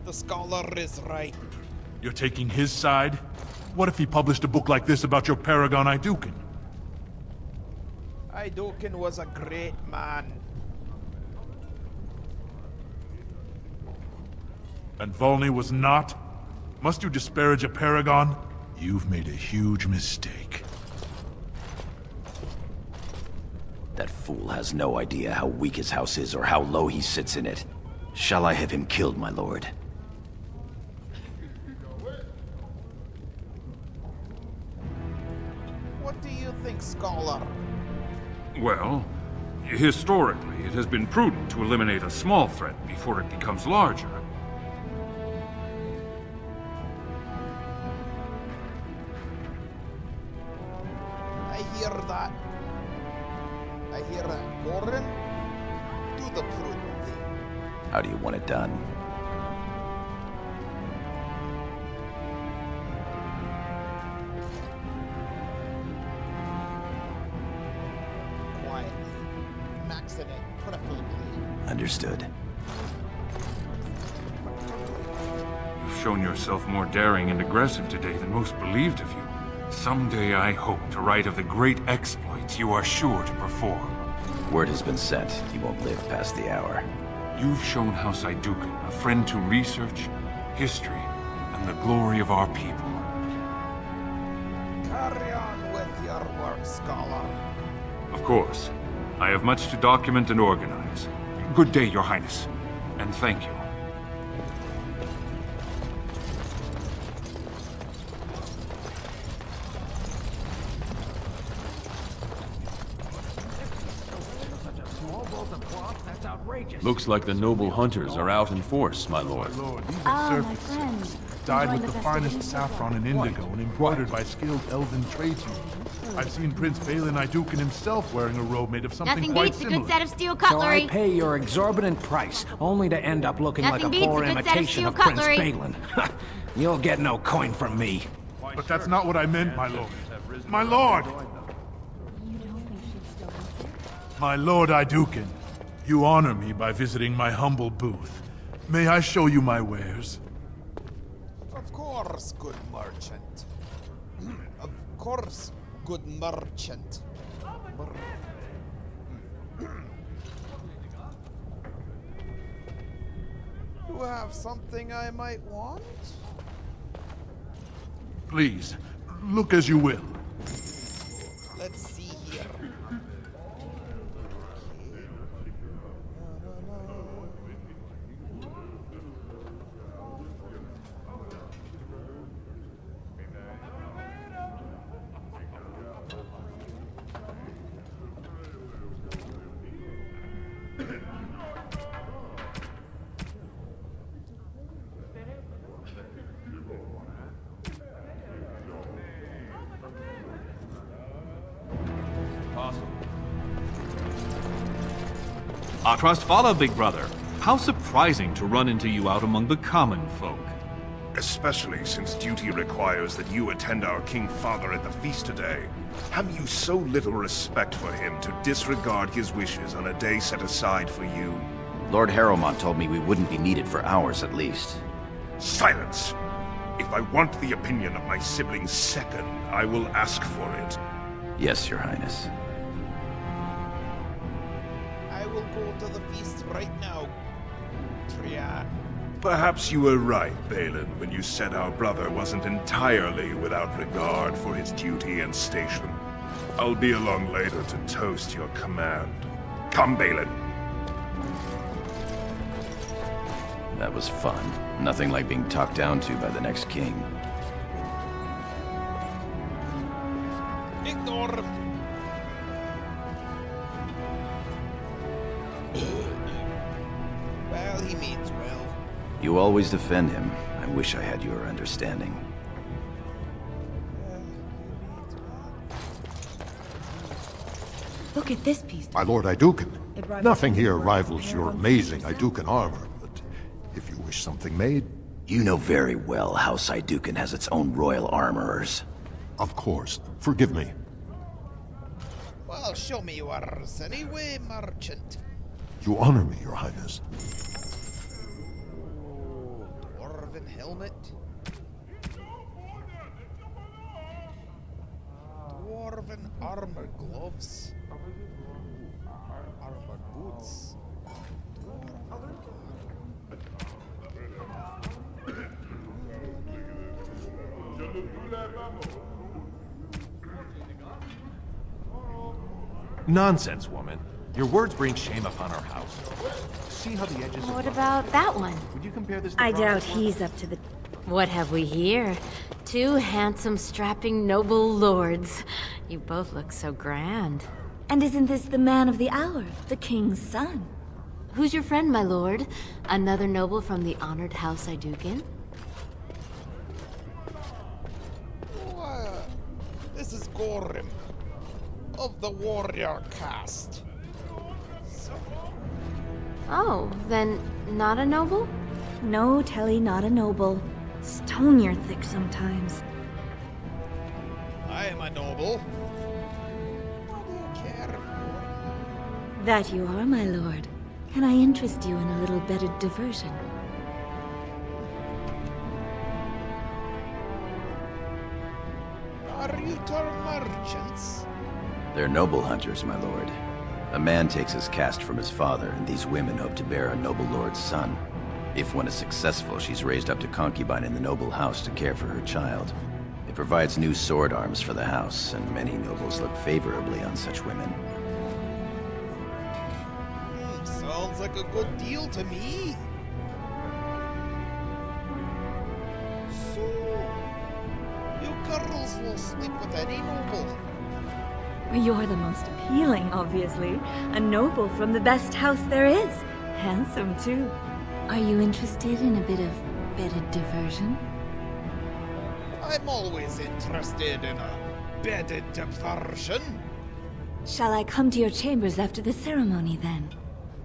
The scholar is right. You're taking his side? What if he published a book like this about your paragon Iduken? Iduken was a great man. And Volney was not? Must you disparage a paragon? You've made a huge mistake. That fool has no idea how weak his house is or how low he sits in it. Shall I have him killed, my lord? What do you think, scholar? Well, historically, it has been prudent to eliminate a small threat before it becomes larger. I hear that. I hear Gorin. Do the prudent thing. How do you want it done? Quietly. Maxing it, preferably. Understood. You've shown yourself more daring and aggressive today than most believed of you. Someday I hope to write of the great exploits you are sure to perform. Word has been sent. He won't live past the hour. You've shown House Iduken a friend to research, history, and the glory of our people. Carry on with your work, scholar. Of course. I have much to document and organize. Good day, Your Highness. And thank you. Small balls of cloth? That's outrageous. Looks like the noble hunters are out in force, my lord. My lord, these are surface silks, dyed with the finest saffron and indigo and embroidered by skilled elven tradesmen. I've seen Prince Balin Iduken himself wearing a robe made of something Nothing quite beats a similar. good set of steel So cutlery. I pay your exorbitant price, only to end up looking Nothing like a beats a poor good set of imitation steel of Prince cutlery. Balin. You'll get no coin from me. But that's not what I meant, my lord. My lord! My lord Iduken, you honor me by visiting my humble booth. May I show you my wares? Of course, good merchant. Of course, good merchant. You have something I might want? Please, look as you will. Let's see here. Our trust follow, big brother. How surprising to run into you out among the common folk. Especially since duty requires that you attend our King Father at the feast today. Have you so little respect for him to disregard his wishes on a day set aside for you? Lord Harrowmont told me we wouldn't be needed for hours at least. Silence! If I want the opinion of my sibling's second, I will ask for it. Yes, Your Highness. I will go to the feast right now, Triad. Perhaps you were right, Balin, when you said our brother wasn't entirely without regard for his duty and station. I'll be along later to toast your command. Come, Balin. That was fun. Nothing like being talked down to by the next king. Ignore him. Well, he means well. You always defend him. I wish I had your understanding. Look at this piece. My lord Iduken, nothing here rivals your amazing Iduken armor, but if you wish something made... You know very well House Iduken has its own royal armorers. Of course. Forgive me. Well, show me yours anyway, merchant. You honor me, Your Highness. Dwarven helmet. Dwarven armor gloves. Armor boots. Nonsense, woman. Your words bring shame upon our house. See how the edges What about that one? Would you compare this to I doubt Crawford's work? he's up to the... What have we here? Two handsome, strapping, noble lords. You both look so grand. And isn't this the man of the hour, the king's son? Who's your friend, my lord? Another noble from the honored House Iduken? This is Gorim of the warrior caste. Oh, then not a noble? No, Telly, not a noble. Stone you're thick sometimes. I am a noble. What do you care for? That you are, my lord. Can I interest you in a little bedded diversion? Are you two merchants? They're noble hunters, my lord. A man takes his caste from his father, and these women hope to bear a noble lord's son. If one is successful, she's raised up to concubine in the noble house to care for her child. It provides new sword arms for the house, and many nobles look favorably on such women. Sounds like a good deal to me. So, you girls will sleep with any noble. You're the most appealing, obviously. A noble from the best house there is. Handsome, too. Are you interested in a bit of bedded diversion? I'm always interested in a bedded diversion. Shall I come to your chambers after the ceremony, then?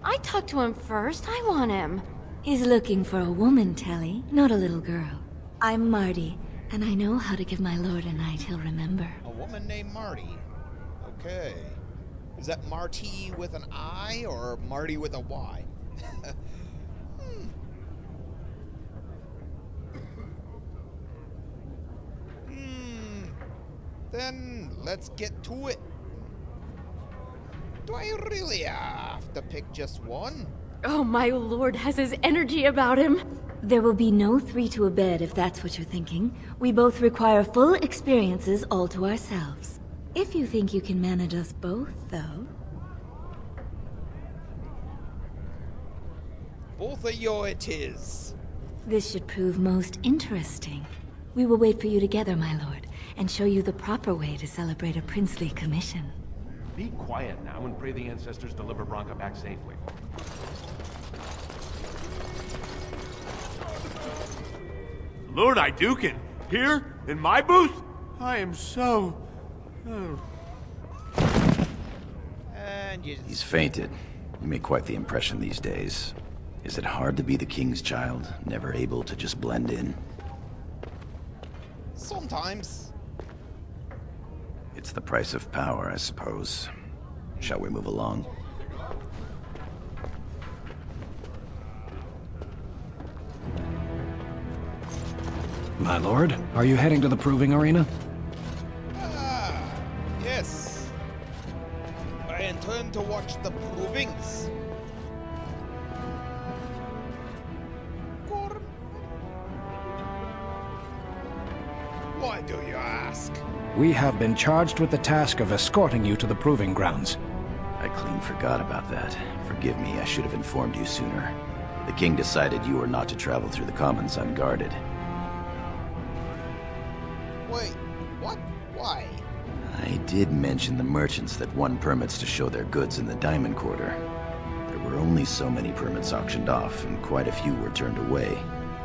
I talked to him first. I want him. He's looking for a woman, Telly, not a little girl. I'm Marty, and I know how to give my lord a night he'll remember. A woman named Marty. Okay. Is that Marty with an I or Marty with a Y? Then let's get to it. Do I really have to pick just one? Oh, my lord has his energy about him. There will be no 3 to a bed if that's what you're thinking. We both require full experiences all to ourselves. If you think you can manage us both, though. Both of you it is. This should prove most interesting. We will wait for you together, my lord, and show you the proper way to celebrate a princely commission. Be quiet now and pray the ancestors deliver Bronca back safely. Lord Iduken, here in my booth? I am so... And you... He's fainted. You make quite the impression these days. Is it hard to be the king's child, never able to just blend in? Sometimes. It's the price of power, I suppose. Shall we move along? My lord, are you heading to the proving arena? Yes. I intend to watch the provings. Why do you ask? We have been charged with the task of escorting you to the proving grounds. I clean forgot about that. Forgive me, I should have informed you sooner. The king decided you were not to travel through the commons unguarded. Wait, what? Why? I did mention the merchants that won permits to show their goods in the Diamond Quarter. There were only so many permits auctioned off, and quite a few were turned away.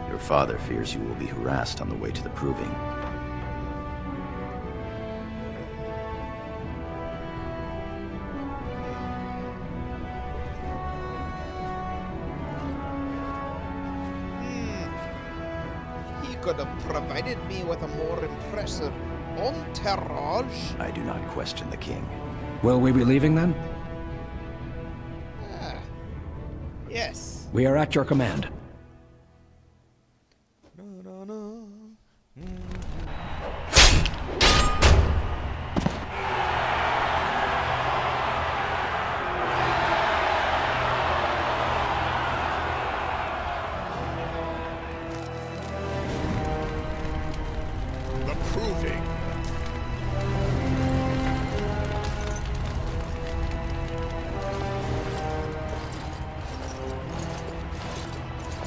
Your father fears you will be harassed on the way to the proving. Could have provided me with a more impressive entourage. I do not question the king. Will we be leaving then? Yes. We are at your command.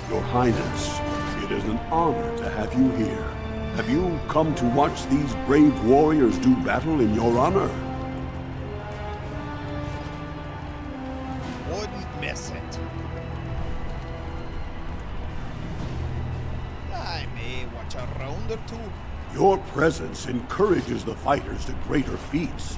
Your Highness, it is an honor to have you here. Have you come to watch these brave warriors do battle in your honor? Wouldn't miss it. I may watch a round or two. Your presence encourages the fighters to greater feats.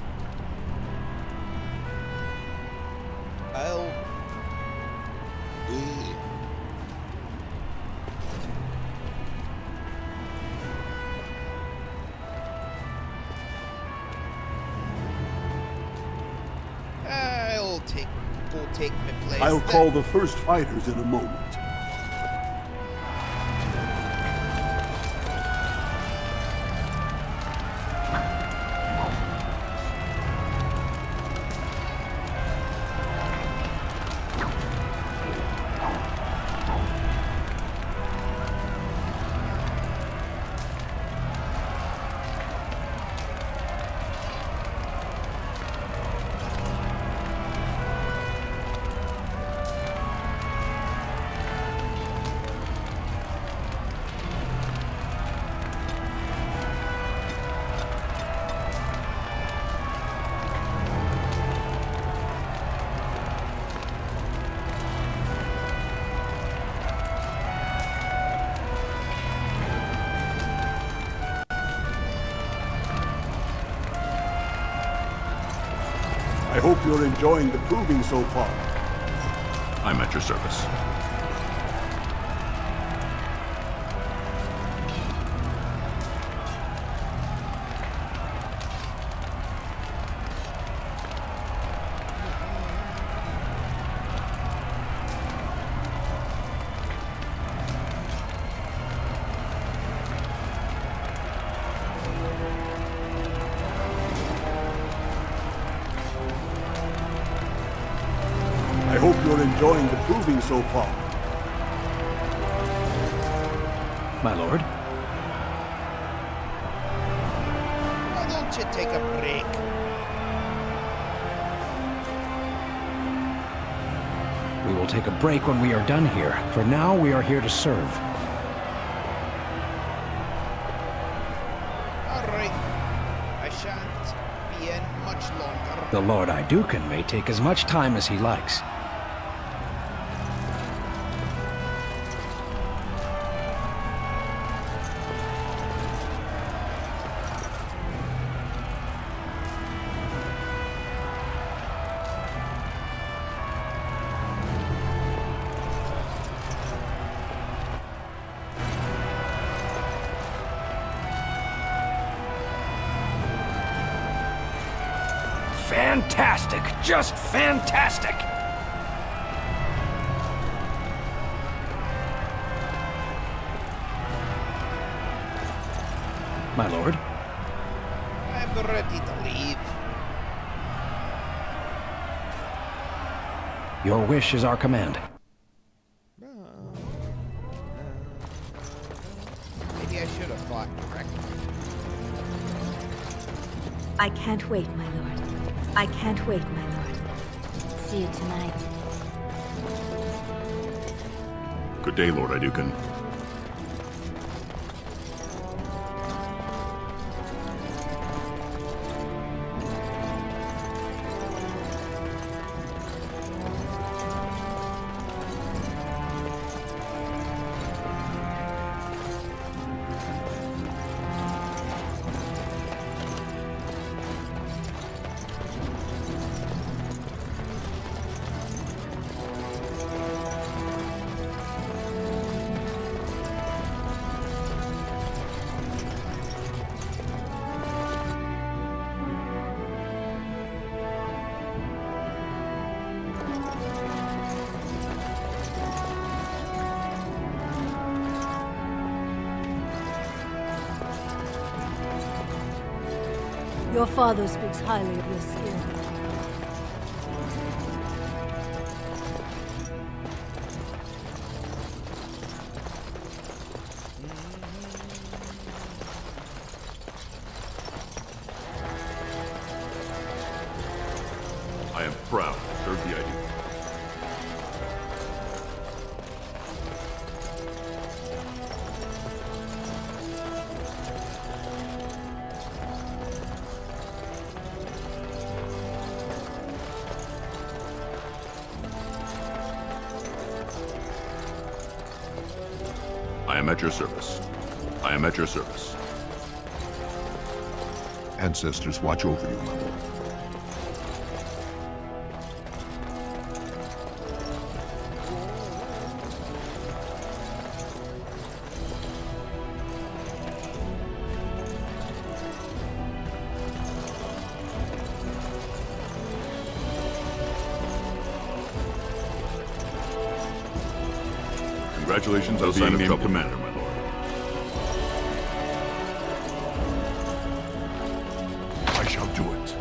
Take my place. I'll call the first fighters in a moment. hope you're enjoying the proving so far. I'm at your service. I hope you're enjoying the proving so far. My lord? Why don't you take a break? We will take a break when we are done here. For now, we are here to serve. All right. I shan't be in much longer. The Lord Idukan may take as much time as he likes. Fantastic! Just fantastic! My lord? I'm ready to leave. Your wish is our command. Maybe I should have thought correctly. I can't wait, my lord. I can't wait, my lord. See you tonight. Good day, Lord Idukan. Your father speaks highly of your skill. I am proud to serve the Idukan. I am at your service. I am at your service. Ancestors watch over you, my lord. Congratulations on being named commander, my lord. I shall do it.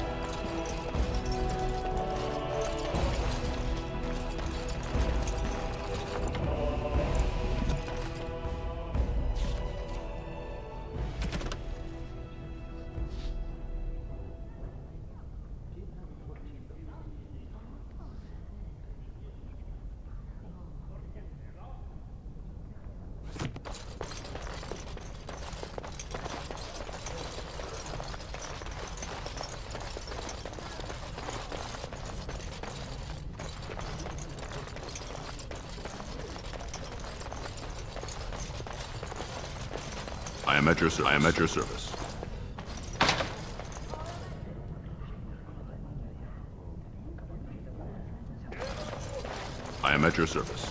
I am at your service. I am at your service. am at your service.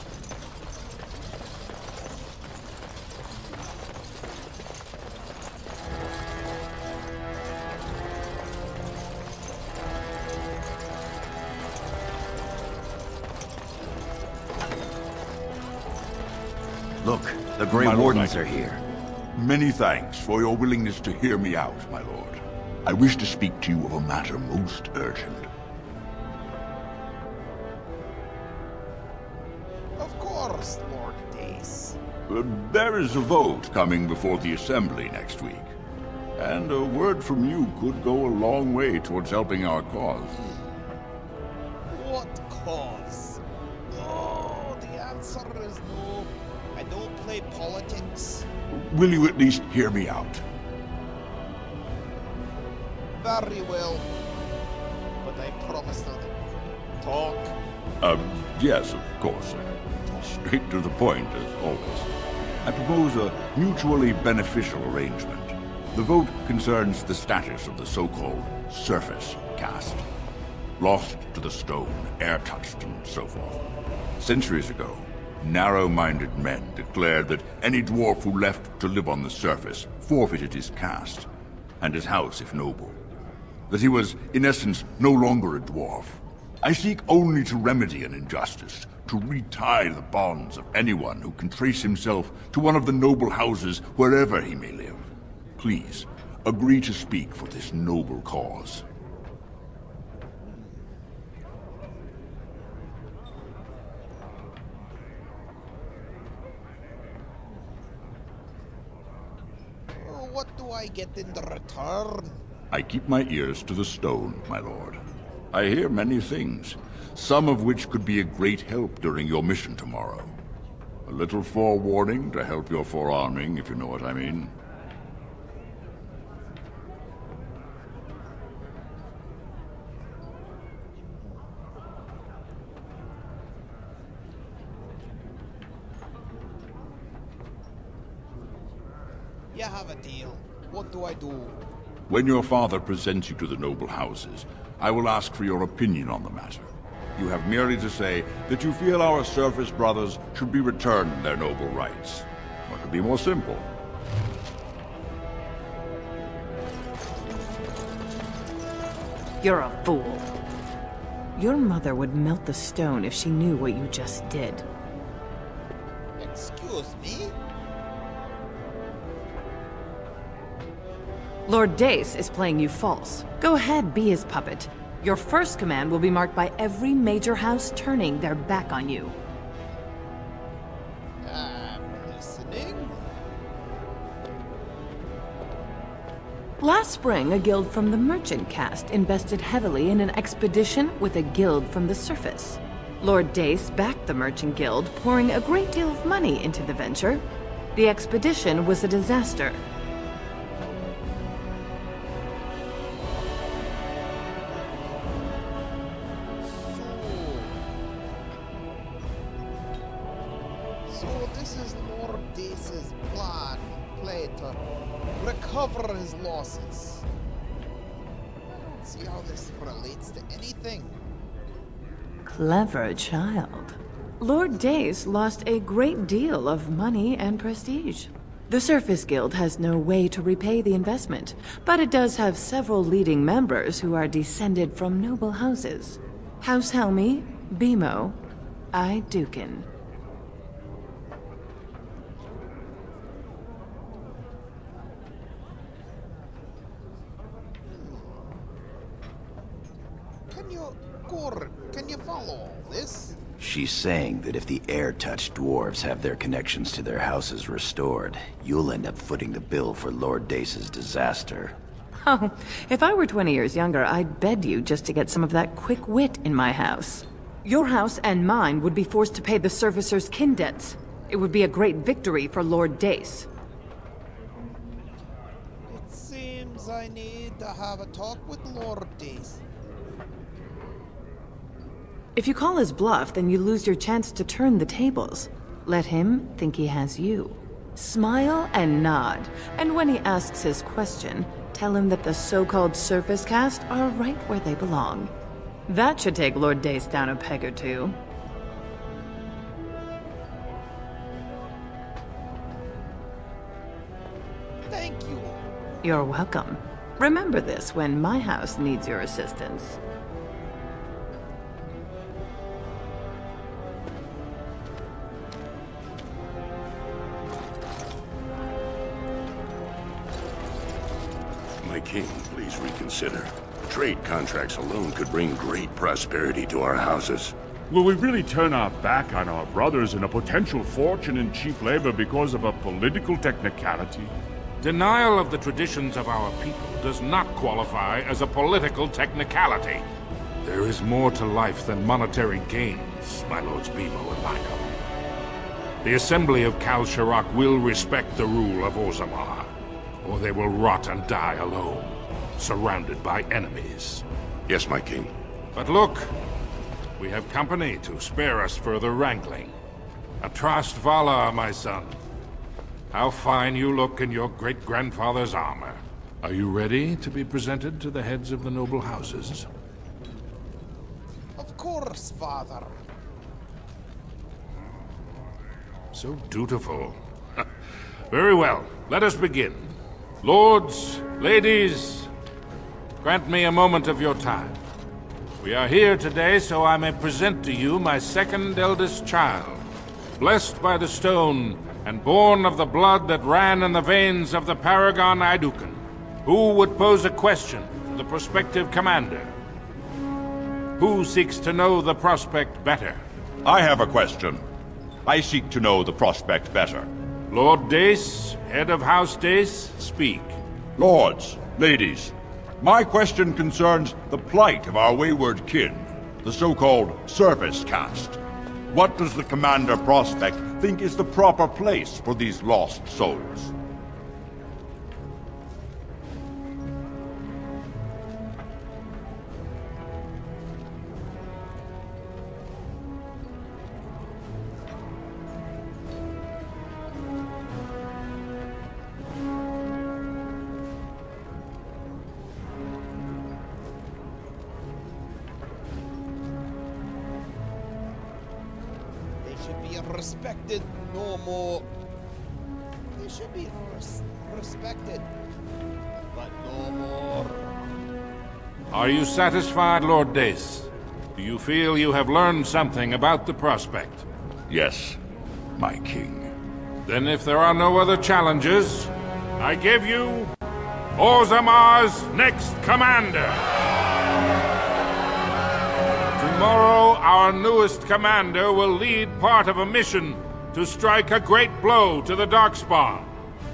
Look, the Grey My lord, Wardens are here. Many thanks for your willingness to hear me out, my lord. I wish to speak to you of a matter most urgent. Of course, Lord Dace. There is a vote coming before the Assembly next week. And a word from you could go a long way towards helping our cause. What cause? No, the answer is no. I don't play politics. Will you at least hear me out? Very well. But I promise nothing. Talk. Yes, of course. Straight to the point, as always. I propose a mutually beneficial arrangement. The vote concerns the status of the so-called surface caste. Lost to the stone, air-touched, and so forth. Centuries ago, narrow-minded men declared that any dwarf who left to live on the surface forfeited his caste, and his house if noble. That he was, in essence, no longer a dwarf. I seek only to remedy an injustice, to retie the bonds of anyone who can trace himself to one of the noble houses wherever he may live. Please, agree to speak for this noble cause. What do I get in the return? I keep my ears to the stone, my lord. I hear many things, some of which could be a great help during your mission tomorrow. A little forewarning to help your forearming, if you know what I mean. You have a deal. What do I do? When your father presents you to the noble houses, I will ask for your opinion on the matter. You have merely to say that you feel our surface brothers should be returned their noble rights. What could be more simple? You're a fool. Your mother would melt the stone if she knew what you just did. Excuse me? Lord Dace is playing you false. Go ahead, be his puppet. Your first command will be marked by every major house turning their back on you. I'm listening. Last spring, a guild from the merchant caste invested heavily in an expedition with a guild from the surface. Lord Dace backed the merchant guild, pouring a great deal of money into the venture. The expedition was a disaster. Recover his losses. I don't see how this relates to anything. Clever child. Lord Dace lost a great deal of money and prestige. The Surface Guild has no way to repay the investment, but it does have several leading members who are descended from noble houses. House Helmi, Bimo, Dukin. Can you follow all this? She's saying that if the air-touched dwarves have their connections to their houses restored, you'll end up footing the bill for Lord Dace's disaster. Oh, if I were 20 years younger, I'd bed you just to get some of that quick wit in my house. Your house and mine would be forced to pay the Surfacer's kin debts. It would be a great victory for Lord Dace. It seems I need to have a talk with Lord Dace. If you call his bluff, then you lose your chance to turn the tables. Let him think he has you. Smile and nod, and when he asks his question, tell him that the so-called surface caste are right where they belong. That should take Lord Dace down a peg or two. Thank you. You're welcome. Remember this when my house needs your assistance. My king, please reconsider. Trade contracts alone could bring great prosperity to our houses. Will we really turn our back on our brothers and a potential fortune in cheap labor because of a political technicality? Denial of the traditions of our people does not qualify as a political technicality. There is more to life than monetary gains, my lords Bimo and Lino. The Assembly of Kal Shirak will respect the rule of Orzammar, or they will rot and die alone, surrounded by enemies. Yes, my king. But look, we have company to spare us further wrangling. Atrast Vala, my son. How fine you look in your great-grandfather's armor. Are you ready to be presented to the heads of the noble houses? Of course, father. So dutiful. Very well, let us begin. Lords, ladies, grant me a moment of your time. We are here today so I may present to you my second eldest child, blessed by the stone and born of the blood that ran in the veins of the Paragon Idukan. Who would pose a question to the prospective commander? Who seeks to know the prospect better? I have a question. I seek to know the prospect better. Lord Dace, head of House Dace, speak. Lords, ladies, my question concerns the plight of our wayward kin, the so-called surface caste. What does the Commander Prospect think is the proper place for these lost souls? Respected no more. They should be respected, but no more. Are you satisfied, Lord Dace? Do you feel you have learned something about the prospect? Yes, my king. Then if there are no other challenges, I give you Orzammar's next commander. Tomorrow, our newest commander will lead part of a mission to strike a great blow to the Darkspawn.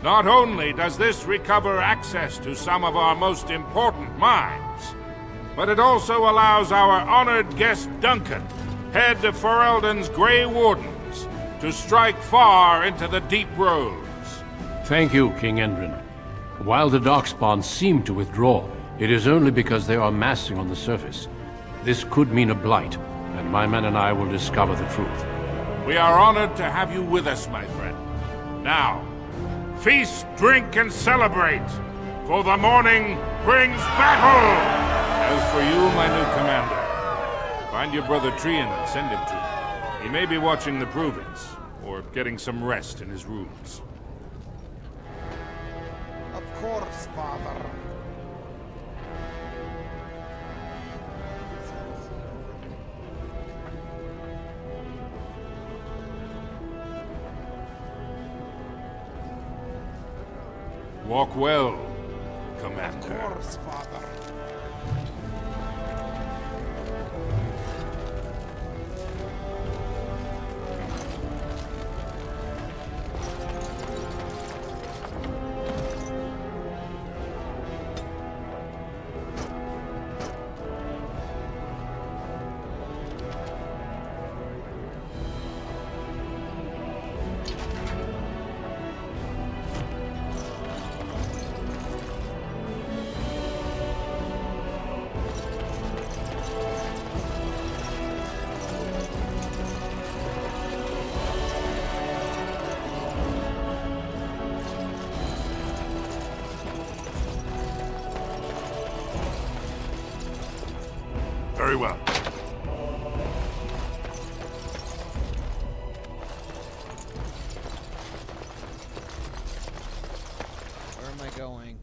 Not only does this recover access to some of our most important mines, but it also allows our honored guest Duncan, head of Ferelden's Grey Wardens, to strike far into the deep roads. Thank you, King Endrin. While the Darkspawn seem to withdraw, it is only because they are massing on the surface. This could mean a blight, and my men and I will discover the truth. We are honored to have you with us, my friend. Now, feast, drink, and celebrate, for the morning brings battle! As for you, my new commander, find your brother Trian and send him to me. He may be watching the Provence, or getting some rest in his rooms. Of course, father. Walk well, Commander. Of course, father. Very well. going.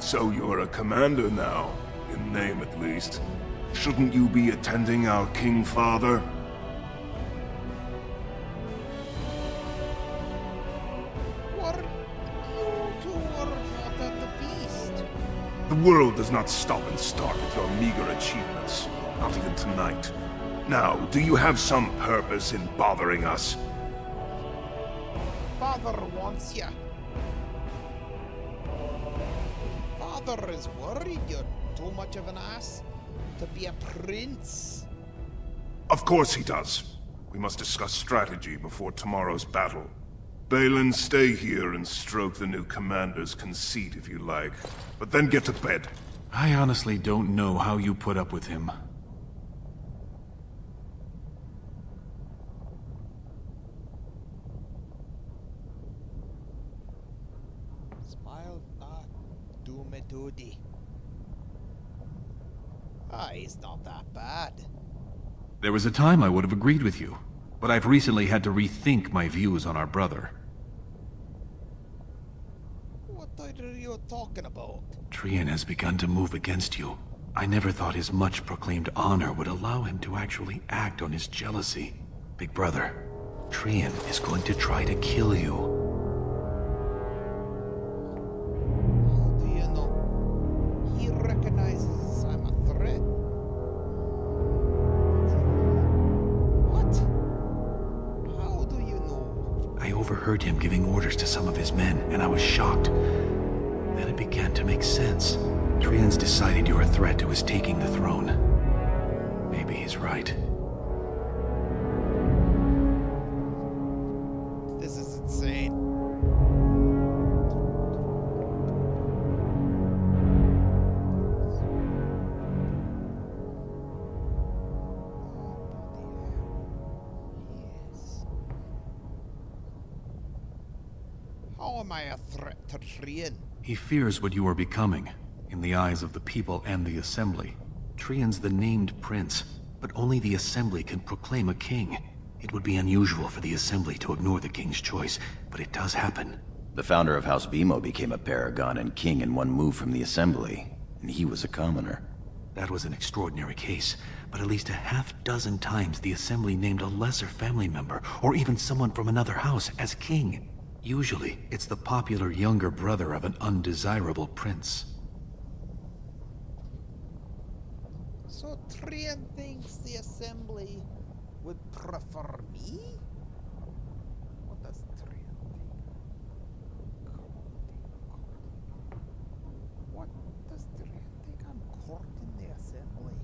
So you're a commander now, in name at least. Shouldn't you be attending our King Father? What? You two are not at the feast. The world does not stop and start with your meager achievements. Not even tonight. Now, do you have some purpose in bothering us? Father wants ya. Father is worried you're too much of an ass to be a prince. Of course he does. We must discuss strategy before tomorrow's battle. Balin, stay here and stroke the new commander's conceit if you like. But then get to bed. I honestly don't know how you put up with him. Smile not, do me duty. He's not that bad. There was a time I would have agreed with you, but I've recently had to rethink my views on our brother. What are you talking about? Trian has begun to move against you. I never thought his much-proclaimed honor would allow him to actually act on his jealousy. Big brother, Trian is going to try to kill you. How do you know? He recognizes I'm a threat. What? How do you know? I overheard him giving orders to some of his men, and I was shocked. Then it began to make sense. Trian's decided you're a threat to his taking the throne. Maybe he's right. This is insane. How am I a threat to Trian? He fears what you are becoming, in the eyes of the people and the Assembly. Trian's the named prince, but only the Assembly can proclaim a king. It would be unusual for the Assembly to ignore the king's choice, but it does happen. The founder of House Bimo became a paragon and king in one move from the Assembly, and he was a commoner. That was an extraordinary case, but at least a half-dozen times the Assembly named a lesser family member, or even someone from another house, as king. Usually, it's the popular younger brother of an undesirable prince. So Trian thinks the Assembly would prefer me? What does Trian think? What does Trian think I'm courting the Assembly?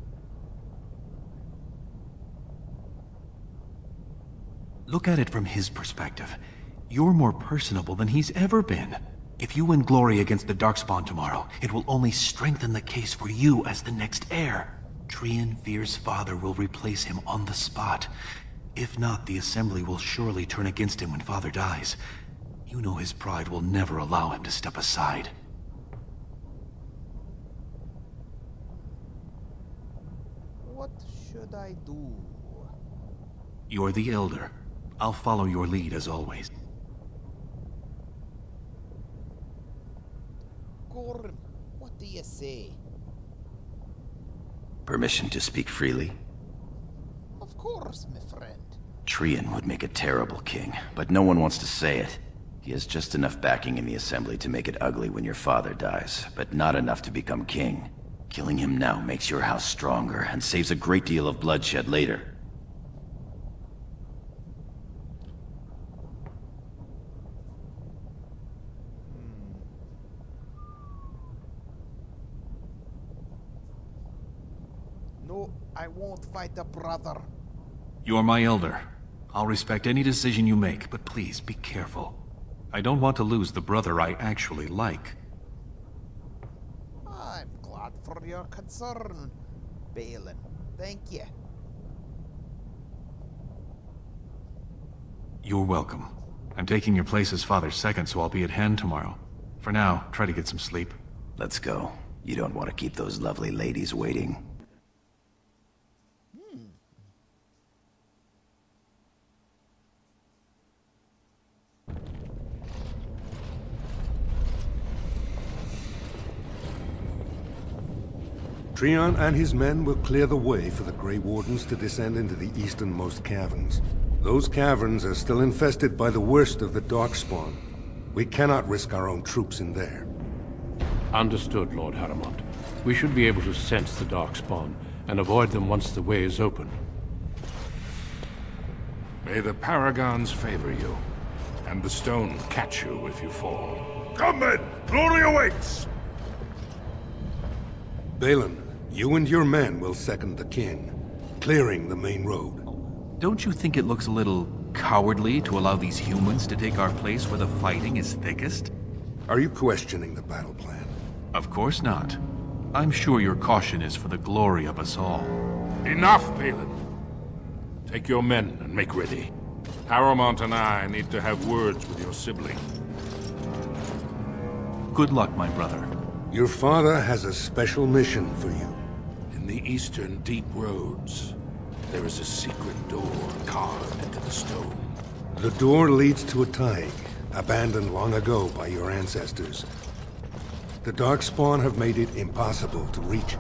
Look at it from his perspective. You're more personable than he's ever been. If you win glory against the Darkspawn tomorrow, it will only strengthen the case for you as the next heir. Trian fears father will replace him on the spot. If not, the Assembly will surely turn against him when father dies. You know his pride will never allow him to step aside. should I do? You're the elder. I'll follow your lead as always. Gorum, what do you say? Permission to speak freely? Of course, my friend. Trian would make a terrible king, but no one wants to say it. He has just enough backing in the Assembly to make it ugly when your father dies, but not enough to become king. Killing him now makes your house stronger and saves a great deal of bloodshed later. No, I won't fight a brother. You're my elder. I'll respect any decision you make, but please be careful. I don't want to lose the brother I actually like. I'm glad for your concern, Balin. Thank you. You're welcome. I'm taking your place as father's second, so I'll be at hand tomorrow. For now, try to get some sleep. Let's go. You don't want to keep those lovely ladies waiting. Trian and his men will clear the way for the Grey Wardens to descend into the easternmost caverns. Those caverns are still infested by the worst of the Darkspawn. We cannot risk our own troops in there. Understood, Lord Haramont. We should be able to sense the Darkspawn and avoid them once the way is open. May the Paragons favor you, and the stone catch you if you fall. Come then! Glory awaits! Balin, you and your men will second the king, clearing the main road. Don't you think it looks a little cowardly to allow these humans to take our place where the fighting is thickest? Are you questioning the battle plan? Of course not. I'm sure your caution is for the glory of us all. Enough, Balin. Take your men and make ready. Haramont and I need to have words with your sibling. Good luck, my brother. Your father has a special mission for you. In the eastern deep roads, there is a secret door carved into the stone. The door leads to a Taig, abandoned long ago by your ancestors. The Darkspawn have made it impossible to reach.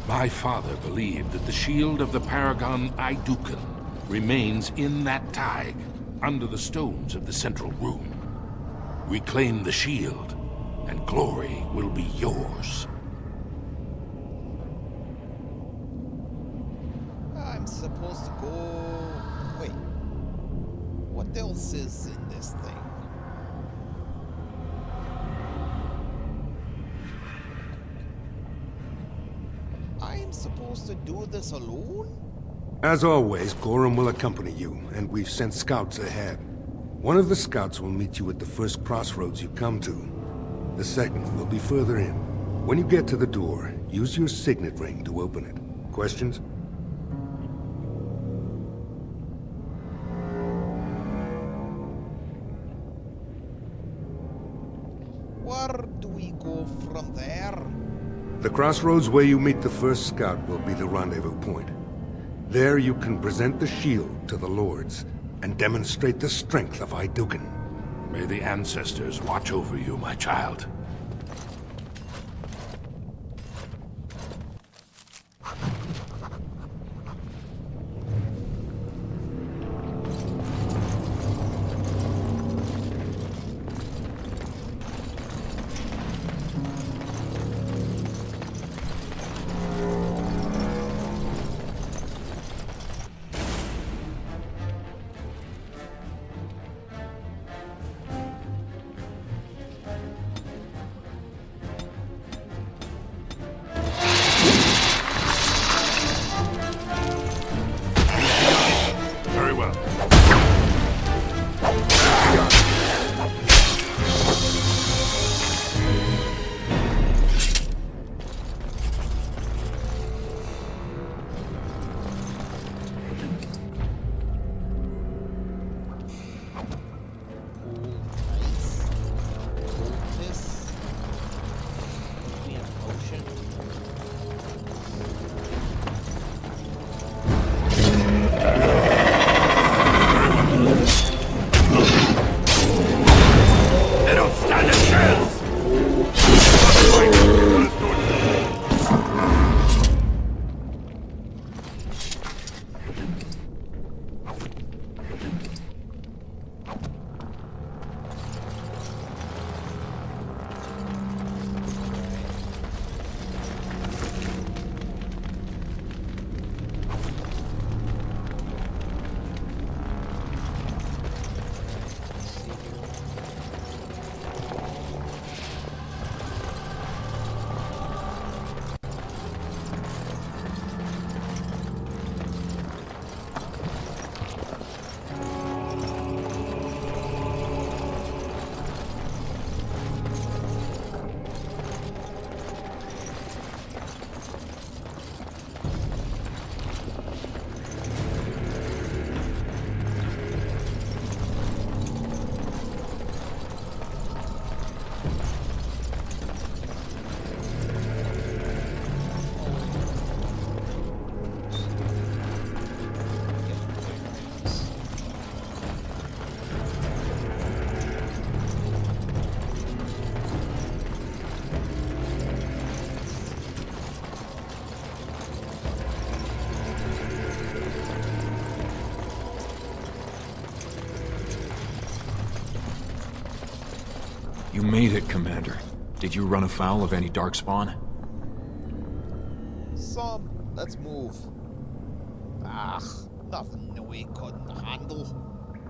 My father believed that the shield of the Paragon Aidukan remains in that Taig, under the stones of the central room. Reclaim the shield, and glory will be yours. I'm supposed to go... Wait. What else is in this thing? I am supposed to do this alone? As always, Gorham will accompany you, and we've sent scouts ahead. One of the scouts will meet you at the first crossroads you come to. The second will be further in. When you get to the door, use your signet ring to open it. Questions? Where do we go from there? The crossroads where you meet the first scout will be the rendezvous point. There you can present the shield to the lords and demonstrate the strength of Aidukan. May the ancestors watch over you, my child. made it, Commander. Did you run afoul of any darkspawn? Some. Let's move. Ah, nothing we couldn't handle.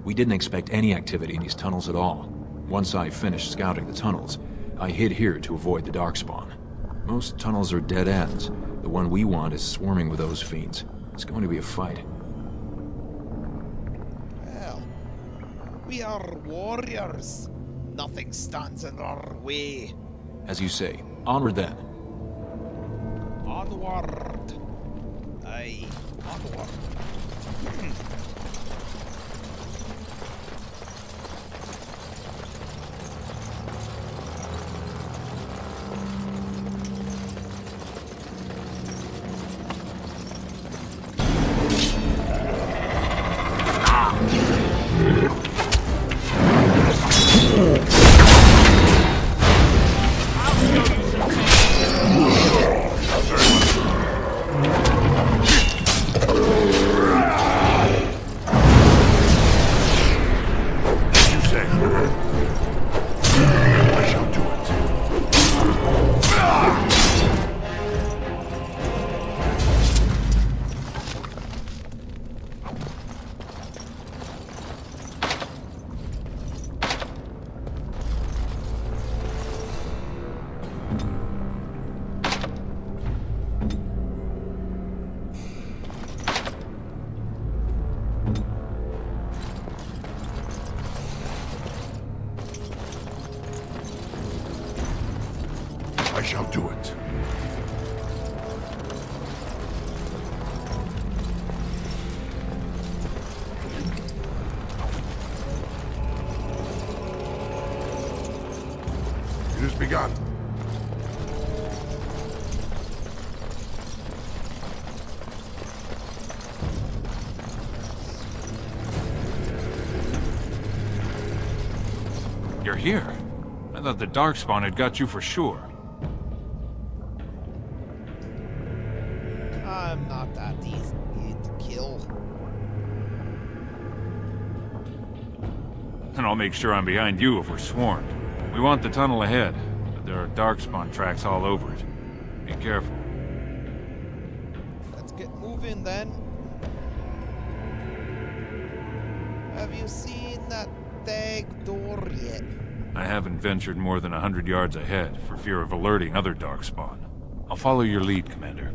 We didn't expect any activity in these tunnels at all. Once I finished scouting the tunnels, I hid here to avoid the darkspawn. Most tunnels are dead ends. The one we want is swarming with those fiends. It's going to be a fight. Well, we are warriors. Nothing stands in our way. As you say, onward then. Onward. Aye, onward. I shall do it. It has begun. You're here. I thought the Darkspawn had got you for sure. I'm not that easy to kill. And I'll make sure I'm behind you if we're swarmed. We want the tunnel ahead, but there are Darkspawn tracks all over it. Be careful. Let's get moving then. Have you seen that dag door yet? I haven't ventured more than 100 yards ahead, for fear of alerting other Darkspawn. I'll follow your lead, Commander.